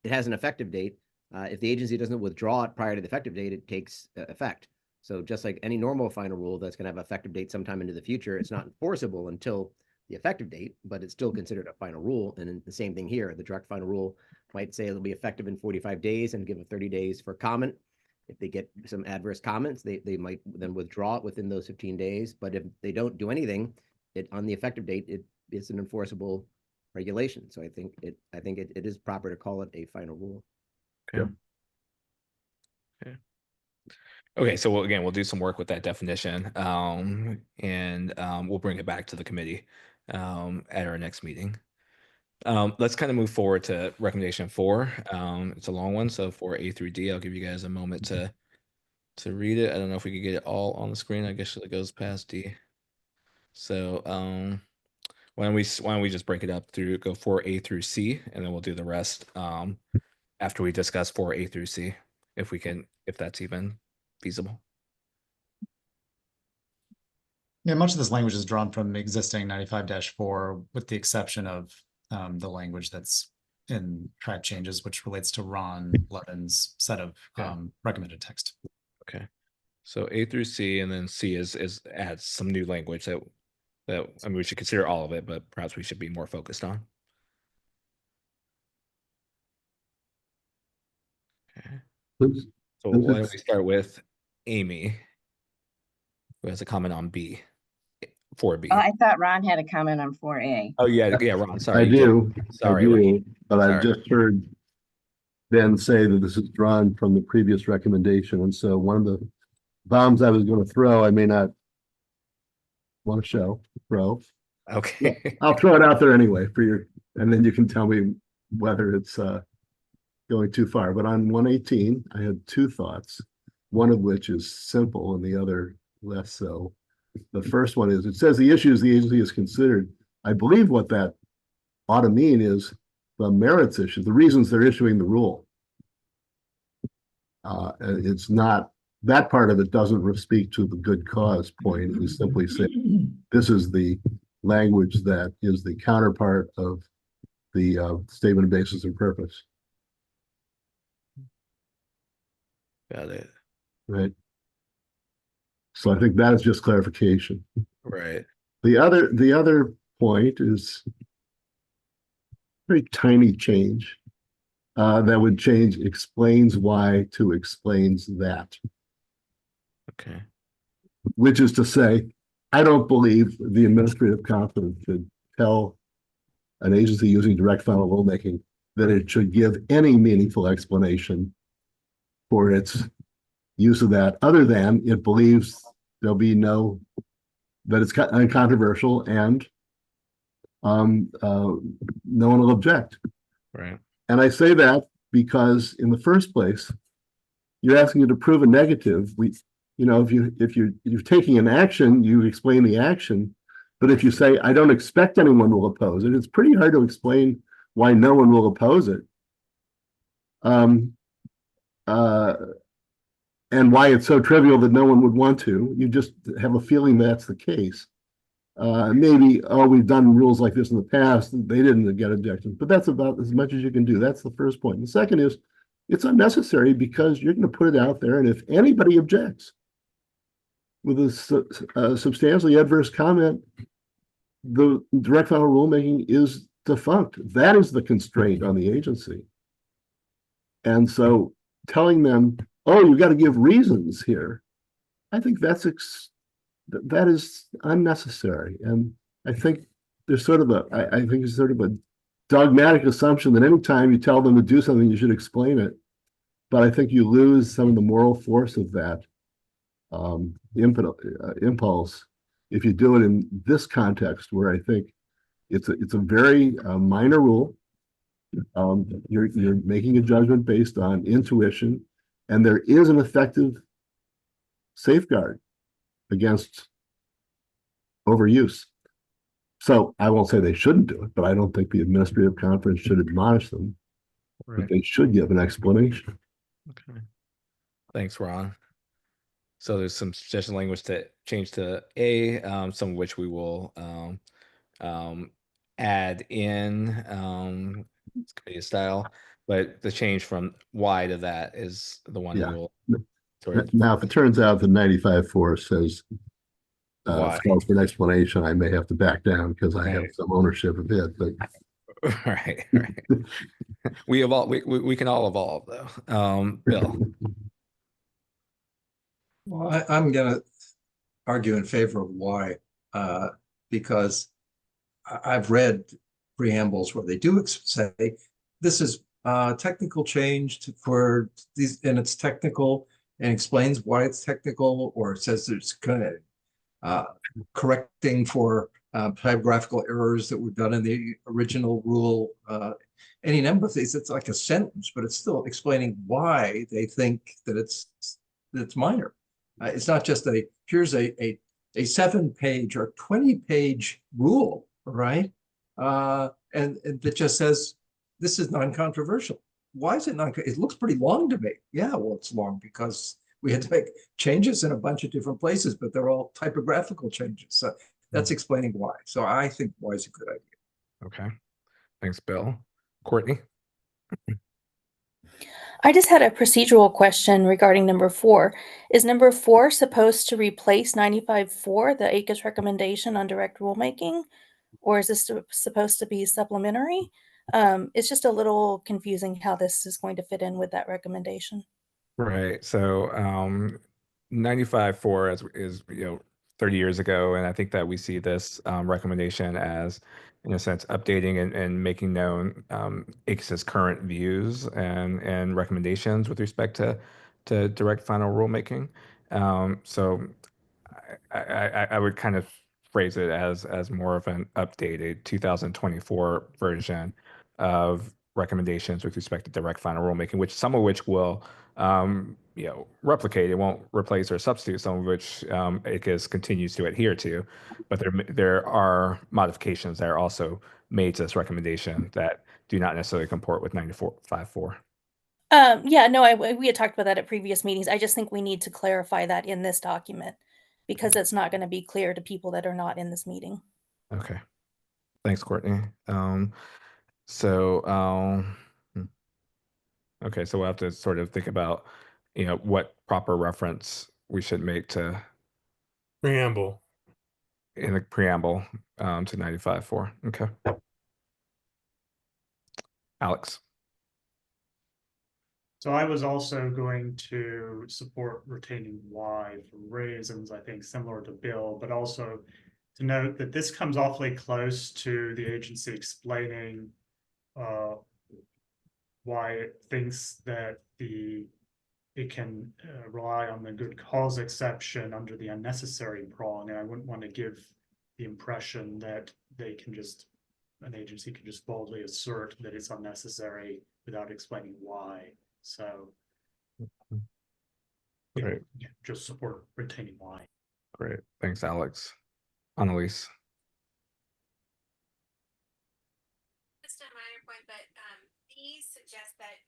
it has an effective date. If the agency doesn't withdraw it prior to the effective date, it takes effect. So just like any normal final rule that's going to have effective date sometime into the future, it's not enforceable until the effective date, but it's still considered a final rule. And the same thing here, the direct final rule might say it'll be effective in 45 days and give it 30 days for comment. If they get some adverse comments, they might then withdraw it within those 15 days. But if they don't do anything, on the effective date, it is an enforceable regulation. So I think it is proper to call it a final rule. Okay. Okay. Okay, so we'll do some work with that definition, and we'll bring it back to the committee at our next meeting. Let's kind of move forward to recommendation 4. It's a long one, so for A through D, I'll give you guys a moment to read it. I don't know if we could get it all on the screen. I guess it goes past D. So why don't we just break it up go 4A through C, and then we'll do the rest after we discuss 4A through C, if that's even feasible. Yeah, much of this language is drawn from existing 95-4, with the exception of the language that's in track changes, which relates to Ron Levin's set of recommended text. Okay, so A through C, and then C adds some new language that I mean, we should consider all of it, but perhaps we should be more focused on. Okay. So why don't we start with Amy, who has a comment on B, 4B. Oh, I thought Ron had a comment on 4A. Oh yeah, Ron. Sorry. I do. Sorry. But I've just heard Ben say that this is drawn from the previous recommendation, and so one of the bombs I was going to throw, I may not want to throw. Okay. Yeah, I'll throw it out there anyway and then you can tell me whether it's going too far. But on 118, I had 2 thoughts, one of which is simple and the other less so. The first one is, it says the issues the agency has considered. I believe what that ought to mean is the merits issue, the reasons they're issuing the rule. It's not, that part of it doesn't speak to the good cause point. We simply say this is the language that is the counterpart of the statement of basis and purpose. Got it. Right. So I think that is just clarification. Right. The other point is very tiny change that would change explains why to explains that. Okay. Which is to say, I don't believe the administrative competent should tell an agency using direct final rulemaking that it should give any meaningful explanation for its use of that, other than it believes there'll be that it's uncontroversial and no one will object. Right. And I say that because in the first place, you're asking you to prove a negative. If you're taking an action, you explain the action. But if you say, I don't expect anyone will oppose it, it's pretty hard to explain why no one will oppose it. And why it's so trivial that no one would want to. You just have a feeling that's the case. Maybe, we've done rules like this in the past, they didn't get objections, but that's about as much as you can do. That's the first point. The second is, it's unnecessary because you're going to put it out there, and if anybody objects with a substantially adverse comment, the direct final rulemaking is defunct. That is the constraint on the agency. And so telling them, oh, you've got to give reasons here, I think that is unnecessary. And I think there's sort of a dogmatic assumption that anytime you tell them to do something, you should explain it. But I think you lose some of the moral force of that impulse if you do it in this context, where I think it's a very minor rule. You're making a judgment based on intuition, and there is an effective safeguard against overuse. So I won't say they shouldn't do it, but I don't think the administrative conference should admonish them. Right. But they should give an explanation. Okay. Thanks, Ron. So there's some suggested language to change to A, some of which we will add in committee style, but the change from Y to that is the one Yeah. we will sort of Now, if it turns out the 95.4 says Why? calls for an explanation, I may have to back down because I have Right. some ownership of it. But right. We evolve. We can all evolve though. Bill. Well, I'm going to argue in favor of why, because I've read preambles where they do say this is technical change for these, and it's technical and explains why it's technical, or it says there's kind of correcting for typographical errors that were done in the original rule. Any number of things. It's like a sentence, but it's still explaining why they think that it's minor. It's not just here's a 7-page or 20-page rule, right? And it just says this is non-controversial. Why is it non? It looks pretty long to me. Yeah, well, it's long because we had to make changes in a bunch of different places, but they're all typographical changes. So that's explaining why. So I think why is a good idea. Okay, thanks, Bill. Courtney. I just had a procedural question regarding number 4. Is number 4 supposed to replace 95.4, the ACUS recommendation on direct rulemaking? Or is this supposed to be supplementary? It's just a little confusing how this is going to fit in with that recommendation. Right. So 95.4 is 30 years ago, and I think that we see this recommendation as, in a sense, updating and making known ACUS's current views and recommendations with respect to direct final rulemaking. So I would kind of phrase it as more of an updated 2024 version of recommendations with respect to direct final rulemaking, which some of which will replicate. It won't replace or substitute, some of which ACUS continues to adhere to, but there are modifications that are also made to this recommendation that do not necessarily comport with 94.54. Yeah, no, we had talked about that at previous meetings. I just think we need to clarify that in this document because it's not going to be clear to people that are not in this meeting. Okay. Thanks, Courtney. Okay, so we'll have to sort of think about, what proper reference we should make to Preamble. in the preamble to 95.4. Okay. Alex. So I was also going to support retaining Y for reasons, I think, similar to Bill, but also to note that this comes awfully close to the agency explaining why it thinks that it can rely on the good cause exception under the unnecessary prong, and I wouldn't want to give the impression that an agency can just boldly assert that it's unnecessary without explaining why. So, Great. Yeah, just support retaining Y. Great. Thanks, Alex. Annalise. Just a minor point, but B suggests that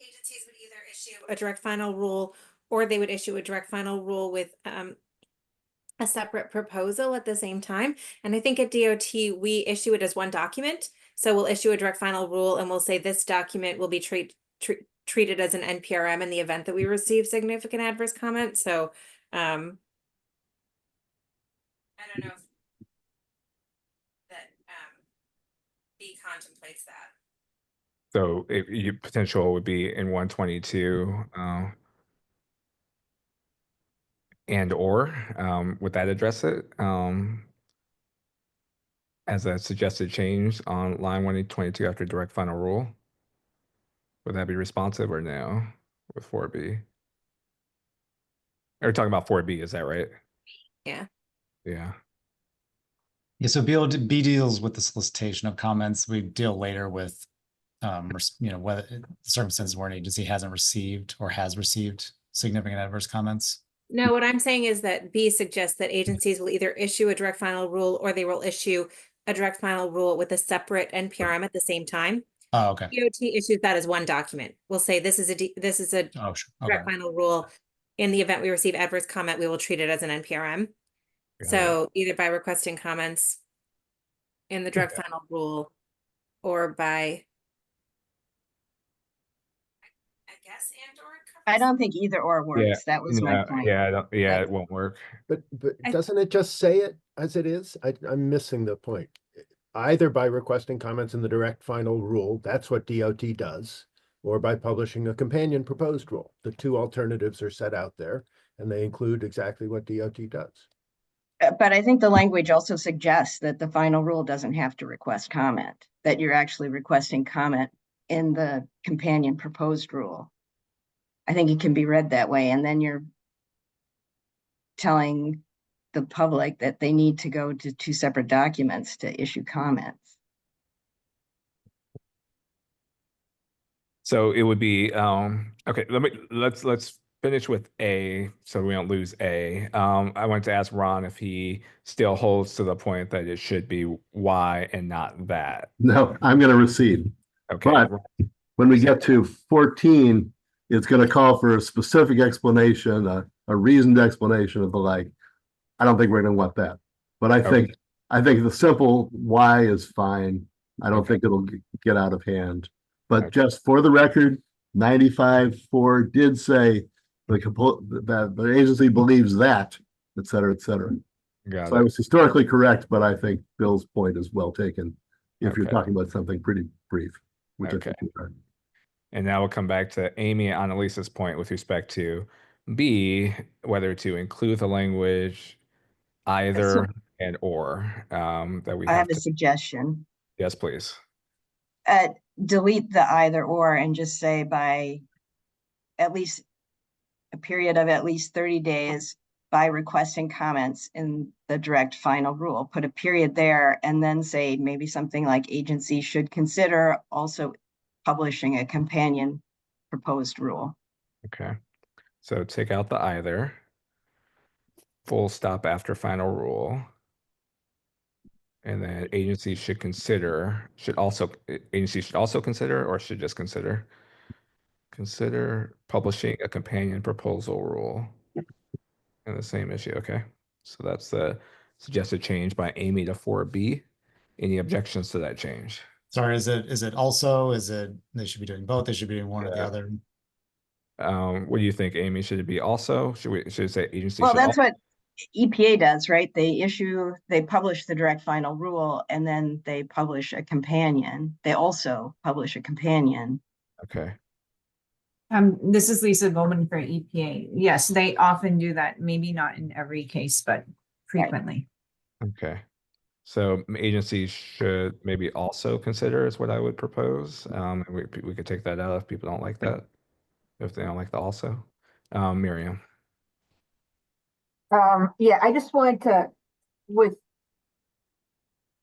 agencies would either issue a direct final rule or they would issue a direct final rule with a separate proposal at the same time. And I think at DOT, we issue it as one document. So we'll issue a direct final rule and we'll say this document will be treated as an NPRM in the event that we receive significant adverse comment. So I don't know if that B contemplates that. So your potential would be in 122 and or would that address it as a suggested change on line 122 after direct final rule? Would that be responsive or no with 4B? We're talking about 4B, is that right? Yeah. Yeah. Yeah, so B deals with the solicitation of comments. We deal later with whether circumstances where an agency hasn't received or has received significant adverse comments. No, what I'm saying is that B suggests that agencies will either issue a direct final rule or they will issue a direct final rule with a separate NPRM at the same time. Oh, okay. DOT issues that as one document. We'll say this is a direct final rule, in the event we receive adverse comment, we will treat it as an NPRM. Got So either by requesting comments in the direct final rule or by, I guess, and or. I don't think either or Yeah, works. That was my point. yeah, it won't work. But doesn't it just say it as it is? I'm missing the point. Either by requesting comments in the direct final rule, that's what DOT does, or by publishing a companion proposed rule. The two alternatives are set out there, and they include exactly what DOT does. But I think the language also suggests that the final rule doesn't have to request comment, that you're actually requesting comment in the companion proposed rule. I think it can be read that way, and then you're telling the public that they need to go to two separate documents to issue comments. So it would be okay. Let's finish with A so we don't lose A. I want to ask Ron if he still holds to the point that it should be Y and not that. No, I'm going to recede. Okay. But when we get to 14, it's going to call for a specific explanation, a reasoned explanation of the like. I don't think we're going to want that. But I think the simple Y is fine. I don't think it'll get out of hand. But just for the record, 95-4 did say that the agency believes that, et cetera, et cetera. So I was historically correct, but I think Bill's point is well taken if you're talking about something pretty brief, which I think is right. And now we'll come back to Amy and Annalisa's point with respect to B, whether to include the language either and or that we I have have a to. suggestion. Yes, please. Delete the either or and just say by at least a period of at least 30 days by requesting comments in the direct final rule. Put a period there and then say maybe something like agency should consider also publishing a companion proposed rule. Okay. So take out the either. Full stop after final rule. And then agency should consider, agency should also consider, or should just consider publishing a companion proposal rule in the same issue. Okay. So that's the suggested change by Amy to 4B. Any objections to that change? Sorry, is it also, they should be doing both? They should be doing one or the other? What do you think, Amy? Should it be also? Should it say agency? Well, that's what EPA does, right? They publish the direct final rule and then they publish a companion. They also publish a companion. Okay. This is Lisa Bowman for EPA. Yes, they often do that. Maybe not in every case, but frequently. Okay. So agencies should maybe also consider is what I would propose. We could take that out if people don't like that. If they don't like the also. Miriam. Yeah, I just wanted to,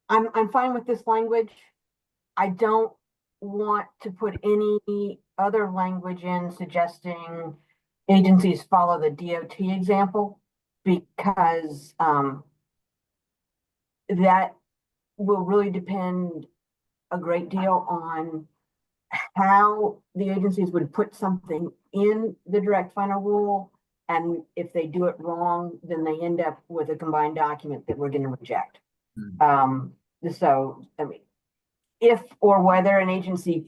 I'm fine with this language. I don't want to put any other language in suggesting agencies follow the DOT example, because that will really depend a great deal on how the agencies would put something in the direct final rule. And if they do it wrong, then they end up with a combined document that we're going to reject. So, I mean, if or whether an agency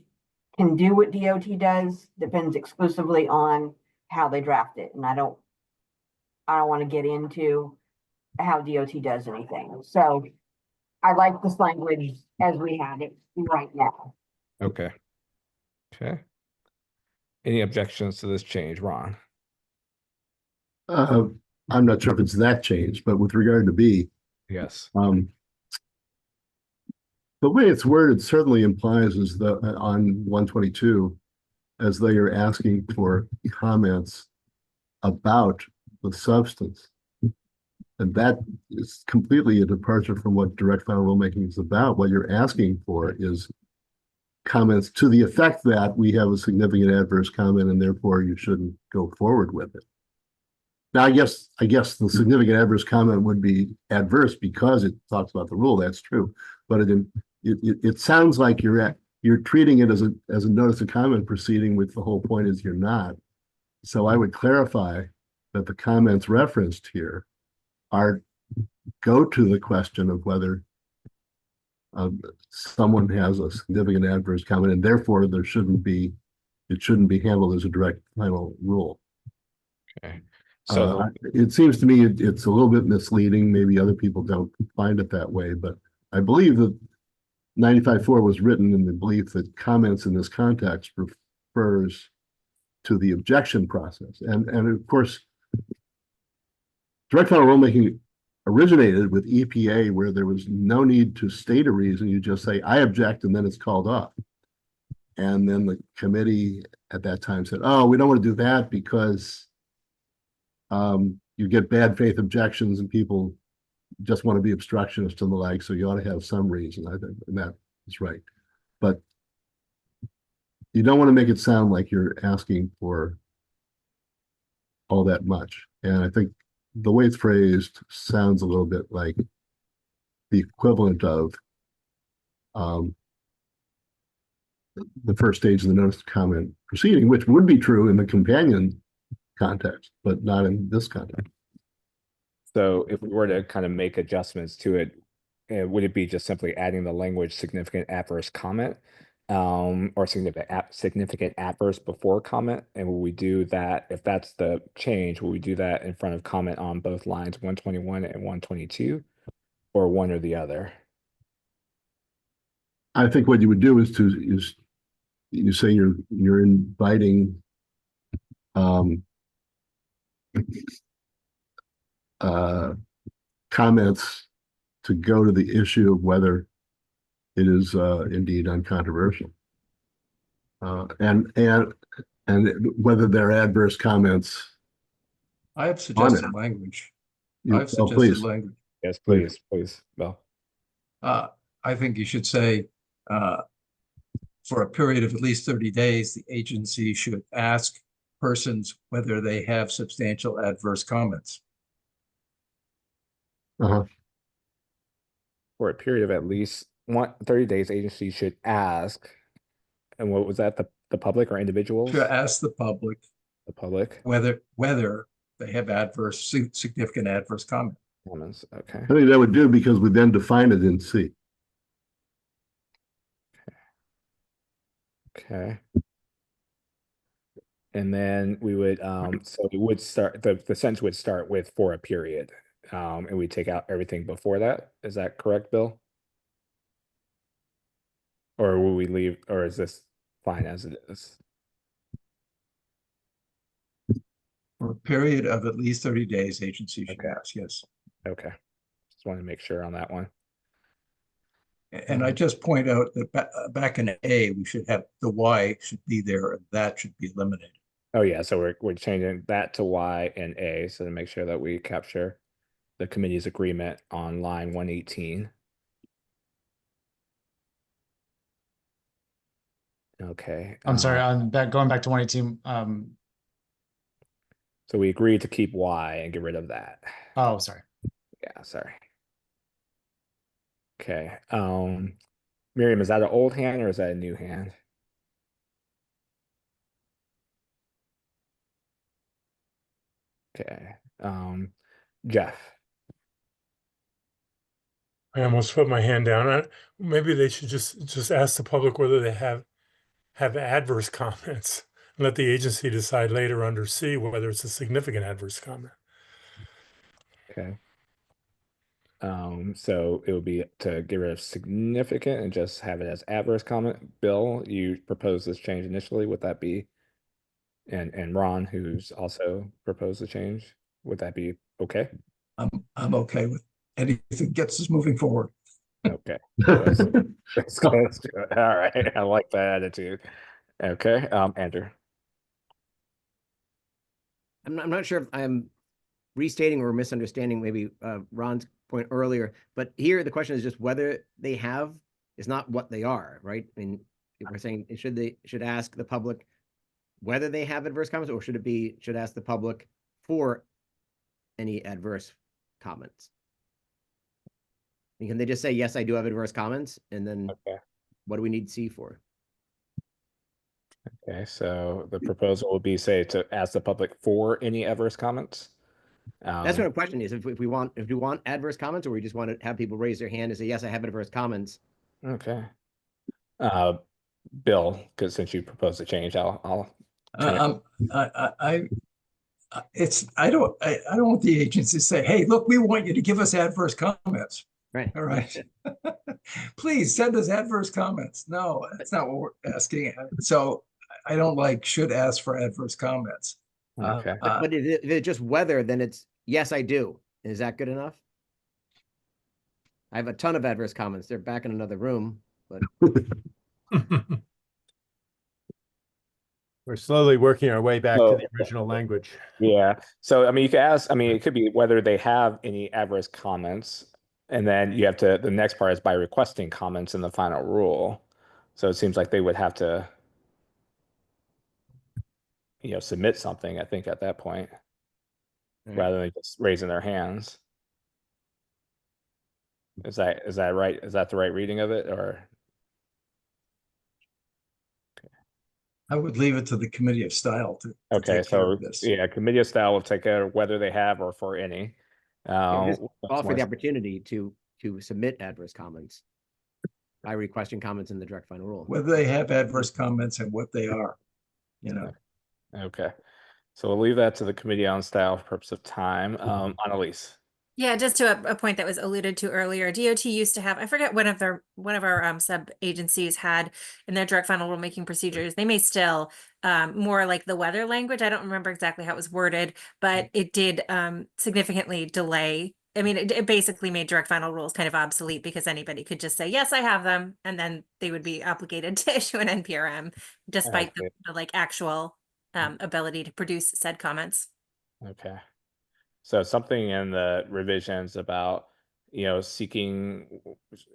can do what DOT does depends exclusively on how they draft it. And I don't want to get into how DOT does anything. So I like this language as we have it right now. Okay. Okay. Any objections to this change, Ron? I'm not sure if it's that change, but with regard to B, yes. The way it's worded certainly implies is that on 122, as they are asking for comments about the substance. And that is completely a departure from what direct final rulemaking is about. What you're asking for is comments to the effect that we have a significant adverse comment and therefore you shouldn't go forward with it. Now, I guess the significant adverse comment would be adverse because it talks about the rule. That's true, but it sounds like you're treating it as a notice of comment proceeding, with the whole point is you're not. So I would clarify that the comments referenced here go to the question of whether someone has a significant adverse comment, and therefore it shouldn't be handled as a direct final rule. Okay. So it seems to me it's a little bit misleading. Maybe other people don't find it that way, but I believe that 95.4 was written in the belief that comments in this context refers to the objection process. And of course, direct final rulemaking originated with EPA, where there was no need to state a reason. You just say, I object, and then it's called off. And then the committee at that time said, oh, we don't want to do that because you get bad faith objections and people just want to be obstructionist and the like, so you ought to have some reason. I think, and that is right. But you don't want to make it sound like you're asking for all that much. And I think the way it's phrased sounds a little bit like the equivalent of the first stage of the notice of comment proceeding, which would be true in the companion context, but not in this context. So if we were to kind of make adjustments to it, would it be just simply adding the language significant adverse comment, or significant adverse before comment? And will we do that, if that's the change, will we do that in front of comment on both lines 121 and 122, or one or the other? I think what you would do is you say you're inviting comments to go to the issue of whether it is indeed uncontroversial, and whether they're adverse comments. I have suggested language. I've suggested please. language. Yes, please, Bill. I think you should say, for a period of at least 30 days, the agency should ask persons whether they have substantial adverse comments. For a period of at least 30 days, agency should ask, and what was that, the public or individuals? Should ask the public. The public. Whether they have significant adverse comments. Okay. I think that would do, because we then define it in C. Okay. And then we would, so it would start, the sentence would start with for a period, and we take out everything before that. Is that correct, Bill? Or will we leave, or is this fine as it is? For a period of at least 30 days, agency should ask, yes. Okay. Just want to make sure on that one. And I just point out that back in A, we should have the Y should be there, and that should be eliminated. Oh yeah, so we're changing that to Y and A, so to make sure that we capture the committee's agreement on line 118. Okay. I'm sorry, going back to 118. So we agreed to keep Y and get rid of that. Oh, sorry. Yeah, sorry. Okay. Miriam, is that an old hand or is that a new hand? Okay. Jeff. I almost put my hand down. Maybe they should just ask the public whether they have adverse comments and let the agency decide later under C whether it's a significant adverse comment. Okay. So it would be to get rid of significant and just have it as adverse comment. Bill, you proposed this change initially. Would that be, and Ron, who's also proposed the change, would that be okay? I'm okay with anything gets us moving forward. Okay. Let's do it. All right. I like that attitude. Okay. Andrew. I'm not sure if I'm restating or misunderstanding maybe Ron's point earlier, but here the question is just whether they have is not what they are, right? I mean, if we're saying should ask the public whether they have adverse comments, or should ask the public for any adverse comments? And can they just say, yes, I do have adverse comments, and then what do we need C for? Okay, so the proposal would be, say, to ask the public for any adverse comments. That's what the question is. If we want adverse comments, or we just want to have people raise their hand and say, yes, I have adverse comments. Okay. Bill, because since you proposed a change, I'll I don't want the agency to say, hey, look, we want you to give us adverse comments. Right. All right. Please send us adverse comments. No, that's not what we're asking. So I don't like should ask for adverse comments. Okay. But if it's just whether, then it's yes, I do. Is that good enough? I have a ton of adverse comments. They're back in another room, but We're slowly working our way back to the original language. Yeah. So, I mean, you could ask, I mean, it could be whether they have any adverse comments. And then you have to, the next part is by requesting comments in the final rule. So it seems like they would have to, submit something, I think, at that point, rather than just raising their hands. Is that right? Is that the right reading of it, or? I would leave it to the committee of style to Okay, take care so of this. yeah, committee of style will take care of whether they have or for any. just offer the opportunity to submit adverse comments by requesting comments in the direct final rule. Whether they have adverse comments and what they are, Okay, so we'll leave that to the committee on style for purpose of time. Annalise. Yeah, just to a point that was alluded to earlier, DOT used to have, I forget one of our sub agencies had in their direct final rulemaking procedures. They may still more like the weather language. I don't remember exactly how it was worded, but it did significantly delay. I mean, it basically made direct final rules kind of obsolete because anybody could just say, yes, I have them. And then they would be obligated to issue an NPRM despite the like actual ability to produce said comments. Okay. So something in the revisions about, seeking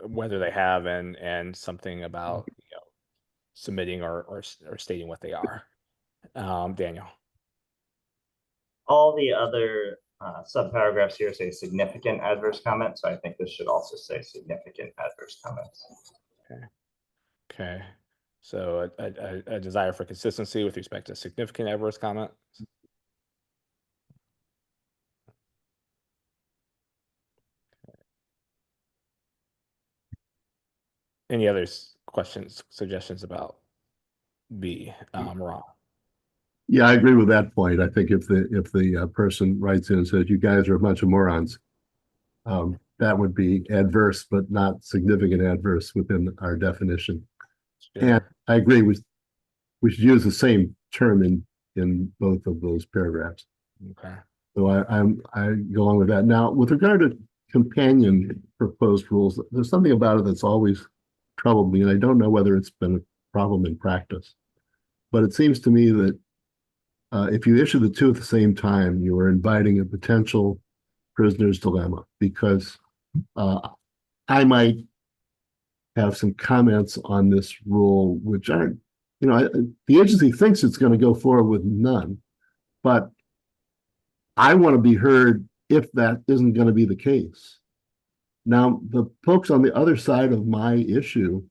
whether they have and something about, submitting or stating what they are. Daniel. All the other subparagraphs here say significant adverse comments. So I think this should also say significant adverse comments. Okay. So a desire for consistency with respect to significant adverse comment. Any other questions, suggestions about B, Ron? Yeah, I agree with that point. I think if the person writes in and says, you guys are a bunch of morons, that would be adverse, but not significant adverse within our definition. Sure. And I agree we should use the same term in both of those paragraphs. Okay. So I go along with that. Now, with regard to companion proposed rules, there's something about it that's always troubled me, and I don't know whether it's been a problem in practice. But it seems to me that if you issue the two at the same time, you are inviting a potential prisoner's dilemma, because I might have some comments on this rule which aren't, the agency thinks it's going to go forward with none, but I want to be heard if that isn't going to be the case. Now, the folks on the other side of my issue,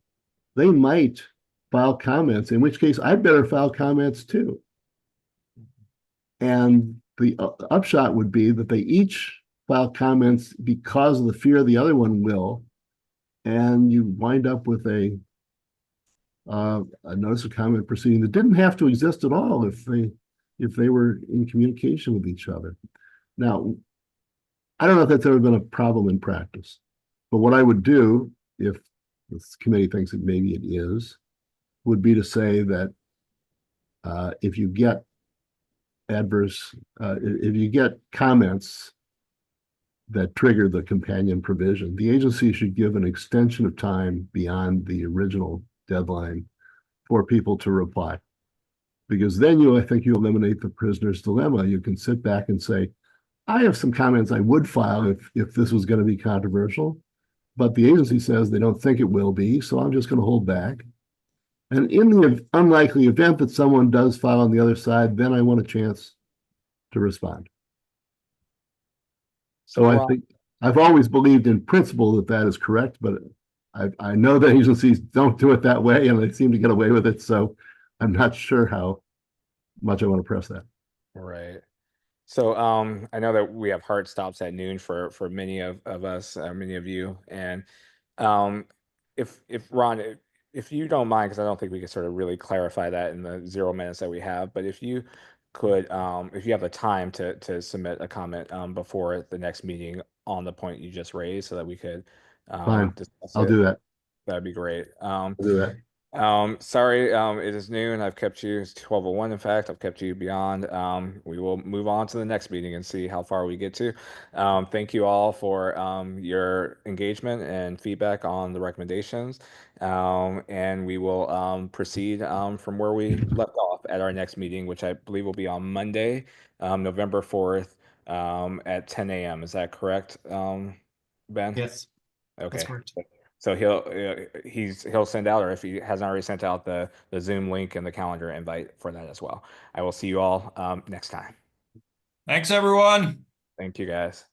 they might file comments, in which case I'd better file comments too. And the upshot would be that they each file comments because of the fear the other one will, and you wind up with a notice of comment proceeding that didn't have to exist at all if they were in communication with each other. Now, I don't know if that's ever been a problem in practice, but what I would do, if this committee thinks that maybe it is, would be to say that if you get if you get comments that trigger the companion provision, the agency should give an extension of time beyond the original deadline for people to reply. Because then I think you eliminate the prisoner's dilemma. You can sit back and say, I have some comments I would file if this was going to be controversial, but the agency says they don't think it will be, so I'm just going to hold back. And in the unlikely event that someone does file on the other side, then I want a chance to respond. So I think I've always believed in principle that is correct, but I know that agencies don't do it that way, and they seem to get away with it. So I'm not sure how much I want to press that. Right. So I know that we have hard stops at noon for many of us, many of you, and if Ron, if you don't mind, because I don't think we can sort of really clarify that in the 0 minutes that we have, but if you could, if you have the time to submit a comment before the next meeting on the point you just raised, so that we could Fine, discuss I'll it, do that. that'd be great. I'll do that. Sorry, it is noon. I've kept you, it's 12:01. In fact, I've kept you beyond. We will move on to the next meeting and see how far we get to. Thank you all for your engagement and feedback on the recommendations. And we will proceed from where we left off at our next meeting, which I believe will be on Monday, November 4th, at 10 a.m. Is that correct, Ben? Yes, Okay. that's correct. So he'll send out, or if he hasn't already sent out, the Zoom link and the calendar invite for that as well. I will see you all next time. Thanks, everyone. Thank you, guys.